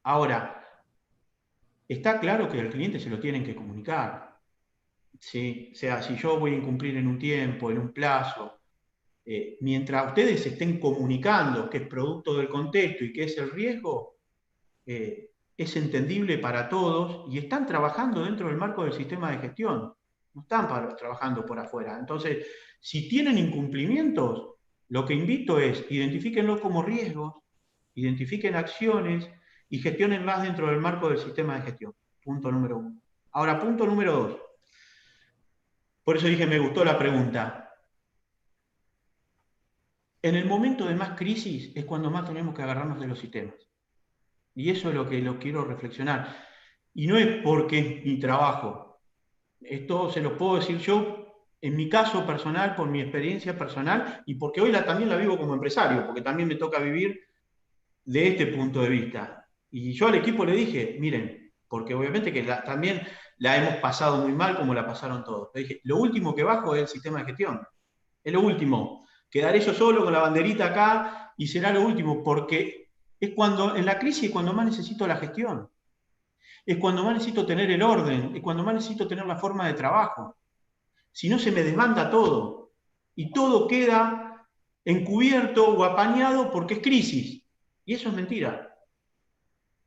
Ahora, está claro que al cliente se lo tienen que comunicar. ¿Sí? O sea, si yo voy a incumplir en un tiempo, en un plazo, mientras ustedes estén comunicando que es producto del contexto y que es el riesgo, es entendible para todos y están trabajando dentro del marco del sistema de gestión. No están trabajando por afuera. Entonces, si tienen incumplimientos, lo que invito es identifíquenlos como riesgos, identifiquen acciones y gestionen más dentro del marco del sistema de gestión. Punto número uno. Ahora, punto número dos. Por eso dije, me gustó la pregunta. En el momento de más crisis es cuando más tenemos que agarrarnos de los sistemas. Y eso es lo que lo quiero reflexionar. Y no es porque es mi trabajo. Esto se lo puedo decir yo en mi caso personal, por mi experiencia personal, y porque hoy también la vivo como empresario, porque también me toca vivir de este punto de vista. Y yo al equipo le dije, miren, porque obviamente que también la hemos pasado muy mal como la pasaron todos. Le dije, lo último que bajo es el sistema de gestión. Es lo último. Quedaré yo solo con la banderita acá y será lo último, porque es cuando, en la crisis, cuando más necesito la gestión. Es cuando más necesito tener el orden, es cuando más necesito tener la forma de trabajo. Si no, se me desbanda todo. Y todo queda encubierto o apañado porque es crisis. Y eso es mentira.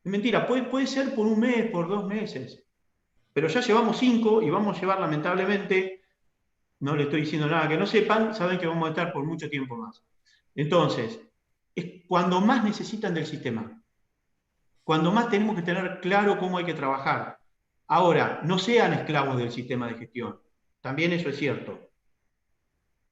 Es mentira, puede ser por un mes, por 2 meses. Pero ya llevamos 5 y vamos a llevar, lamentablemente, no le estoy diciendo nada que no sepan, saben que vamos a estar por mucho tiempo más. Entonces, es cuando más necesitan del sistema. Cuando más tenemos que tener claro cómo hay que trabajar. Ahora, no sean esclavos del sistema de gestión. También eso es cierto.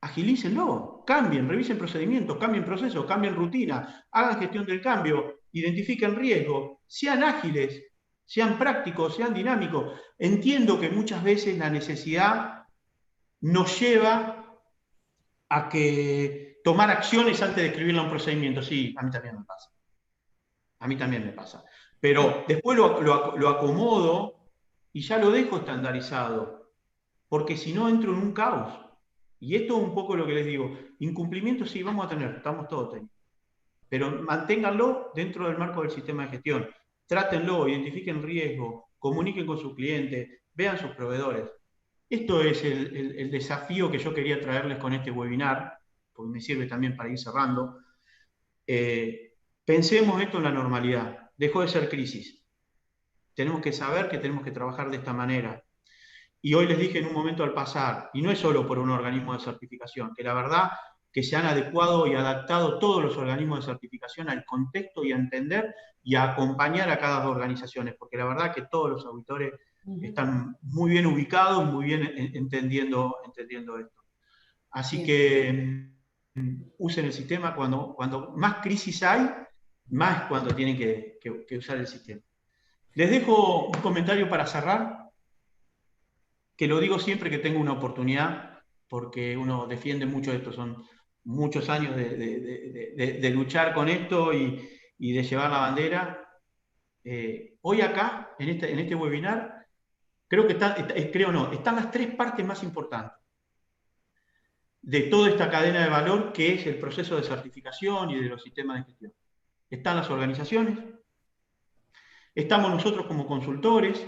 Agilícenlo, cambien, revisen procedimientos, cambien procesos, cambien rutina, hagan gestión del cambio, identifiquen riesgos, sean ágiles, sean prácticos, sean dinámicos. Entiendo que muchas veces la necesidad nos lleva a que tomar acciones antes de escribirle un procedimiento. Sí, a mí también me pasa. A mí también me pasa. Pero después lo acomodo y ya lo dejo estandarizado, porque si no entro en un caos. Y esto es un poco lo que les digo. Incumplimiento sí vamos a tener, estamos todos teniendo. Pero manténganlo dentro del marco del sistema de gestión. Trátenlo, identifiquen riesgo, comuniquen con sus clientes, vean sus proveedores. Esto es el desafío que yo quería traerles con este webinar, porque me sirve también para ir cerrando. Pensemos esto en la normalidad. Dejó de ser crisis. Tenemos que saber que tenemos que trabajar de esta manera. Y hoy les dije en un momento al pasar, y no es solo por un organismo de certificación, que la verdad que se han adecuado y adaptado todos los organismos de certificación al contexto y a entender y a acompañar a cada organización, porque la verdad que todos los auditores están muy bien ubicados, muy bien entendiendo esto. Así que usen el sistema cuando más crisis hay, más cuando tienen que usar el sistema. Les dejo un comentario para cerrar, que lo digo siempre que tengo una oportunidad, porque uno defiende mucho esto, son muchos años de luchar con esto y de llevar la bandera. Hoy acá, en este webinar, creo que están las 3 partes más importantes de toda esta cadena de valor que es el proceso de certificación y de los sistemas de gestión. Están las organizaciones, estamos nosotros como consultores,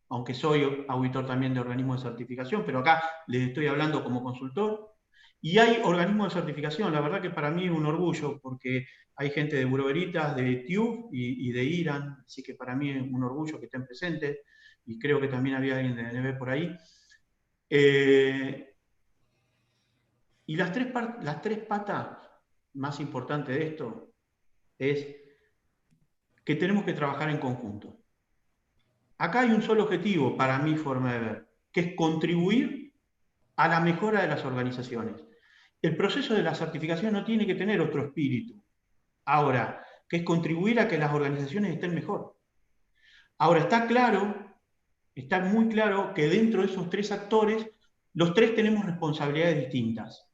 aunque soy auditor también de organismos de certificación, pero acá les estoy hablando como consultor, y hay organismos de certificación. La verdad que para mí es un orgullo, porque hay gente de Bureau Veritas, de TÜV y de IRAN, así que para mí es un orgullo que estén presentes, y creo que también había alguien de DNB por ahí. Y las tres patas más importantes de esto es que tenemos que trabajar en conjunto. Acá hay un solo objetivo, para mi forma de ver, que es contribuir a la mejora de las organizaciones. El proceso de la certificación no tiene que tener otro espíritu. Ahora, que es contribuir a que las organizaciones estén mejor. Ahora, está muy claro que dentro de esos 3 actores, los 3 tenemos responsabilidades distintas.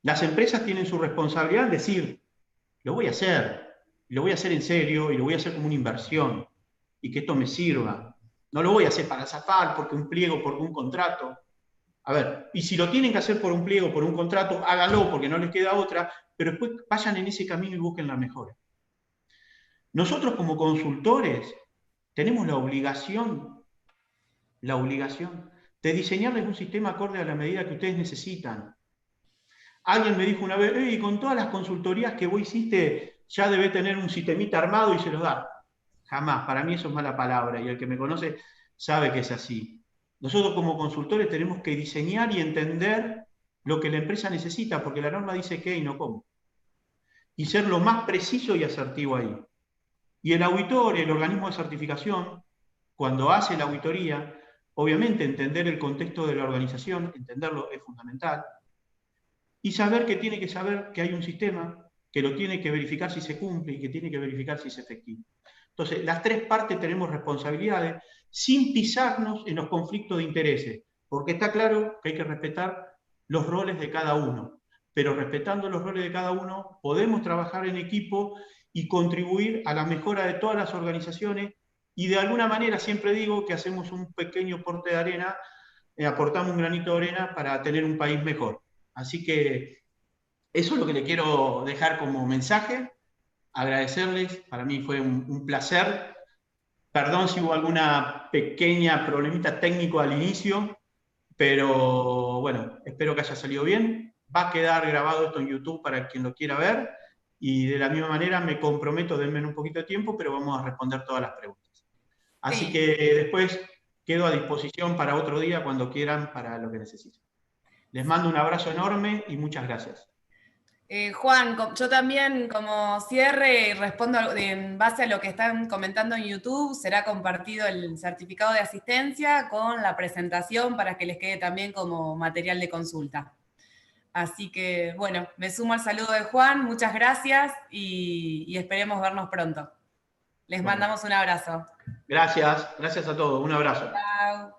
Las empresas tienen su responsabilidad en decir, lo voy a hacer en serio y lo voy a hacer como una inversión y que esto me sirva. No lo voy a hacer para zafar porque un pliego, porque un contrato. A ver, y si lo tienen que hacer por un pliego, por un contrato, háganlo porque no les queda otra, pero después vayan en ese camino y busquen la mejora. Nosotros como consultores tenemos la obligación de diseñarles un sistema acorde a la medida que ustedes necesitan. Alguien me dijo una vez, y con todas las consultorías que vos hiciste, ya debe tener un sistemita armado y se los da. Jamás, para mí eso es mala palabra, y el que me conoce sabe que es así. Nosotros como consultores tenemos que diseñar y entender lo que la empresa necesita, porque la norma dice qué y no cómo. Y ser lo más preciso y asertivo ahí. Y el auditor, el organismo de certificación, cuando hace la auditoría, obviamente entender el contexto de la organización, entenderlo es fundamental, y saber que hay un sistema que lo tiene que verificar si se cumple y que tiene que verificar si es efectivo. Entonces, las 3 partes tenemos responsabilidades sin pisarnos en los conflictos de intereses, porque está claro que hay que respetar los roles de cada uno, pero respetando los roles de cada uno podemos trabajar en equipo y contribuir a la mejora de todas las organizaciones, y de alguna manera siempre digo que hacemos un pequeño aporte de arena, aportamos un granito de arena para tener un país mejor. Así que Eso es lo que le quiero dejar como mensaje, agradecerles, para mí fue un placer. Perdón si hubo alguna pequeña problemita técnico al inicio, pero bueno, espero que haya salido bien. Va a quedar grabado esto en YouTube para quien lo quiera ver, y de la misma manera me comprometo, denme un poquito de tiempo, pero vamos a responder todas las preguntas. Así Sí. que después quedo a disposición para otro día, cuando quieran, para lo que necesiten. Les mando un abrazo enorme y muchas gracias. Juan, yo también como cierre y respondo en base a lo que están comentando en YouTube, será compartido el certificado de asistencia con la presentación para que les quede también como material de consulta. Así que, bueno, me sumo al saludo de Juan, muchas gracias y esperemos vernos pronto. Les Bueno, mandamos un abrazo. gracias a todos, un abrazo. Chao.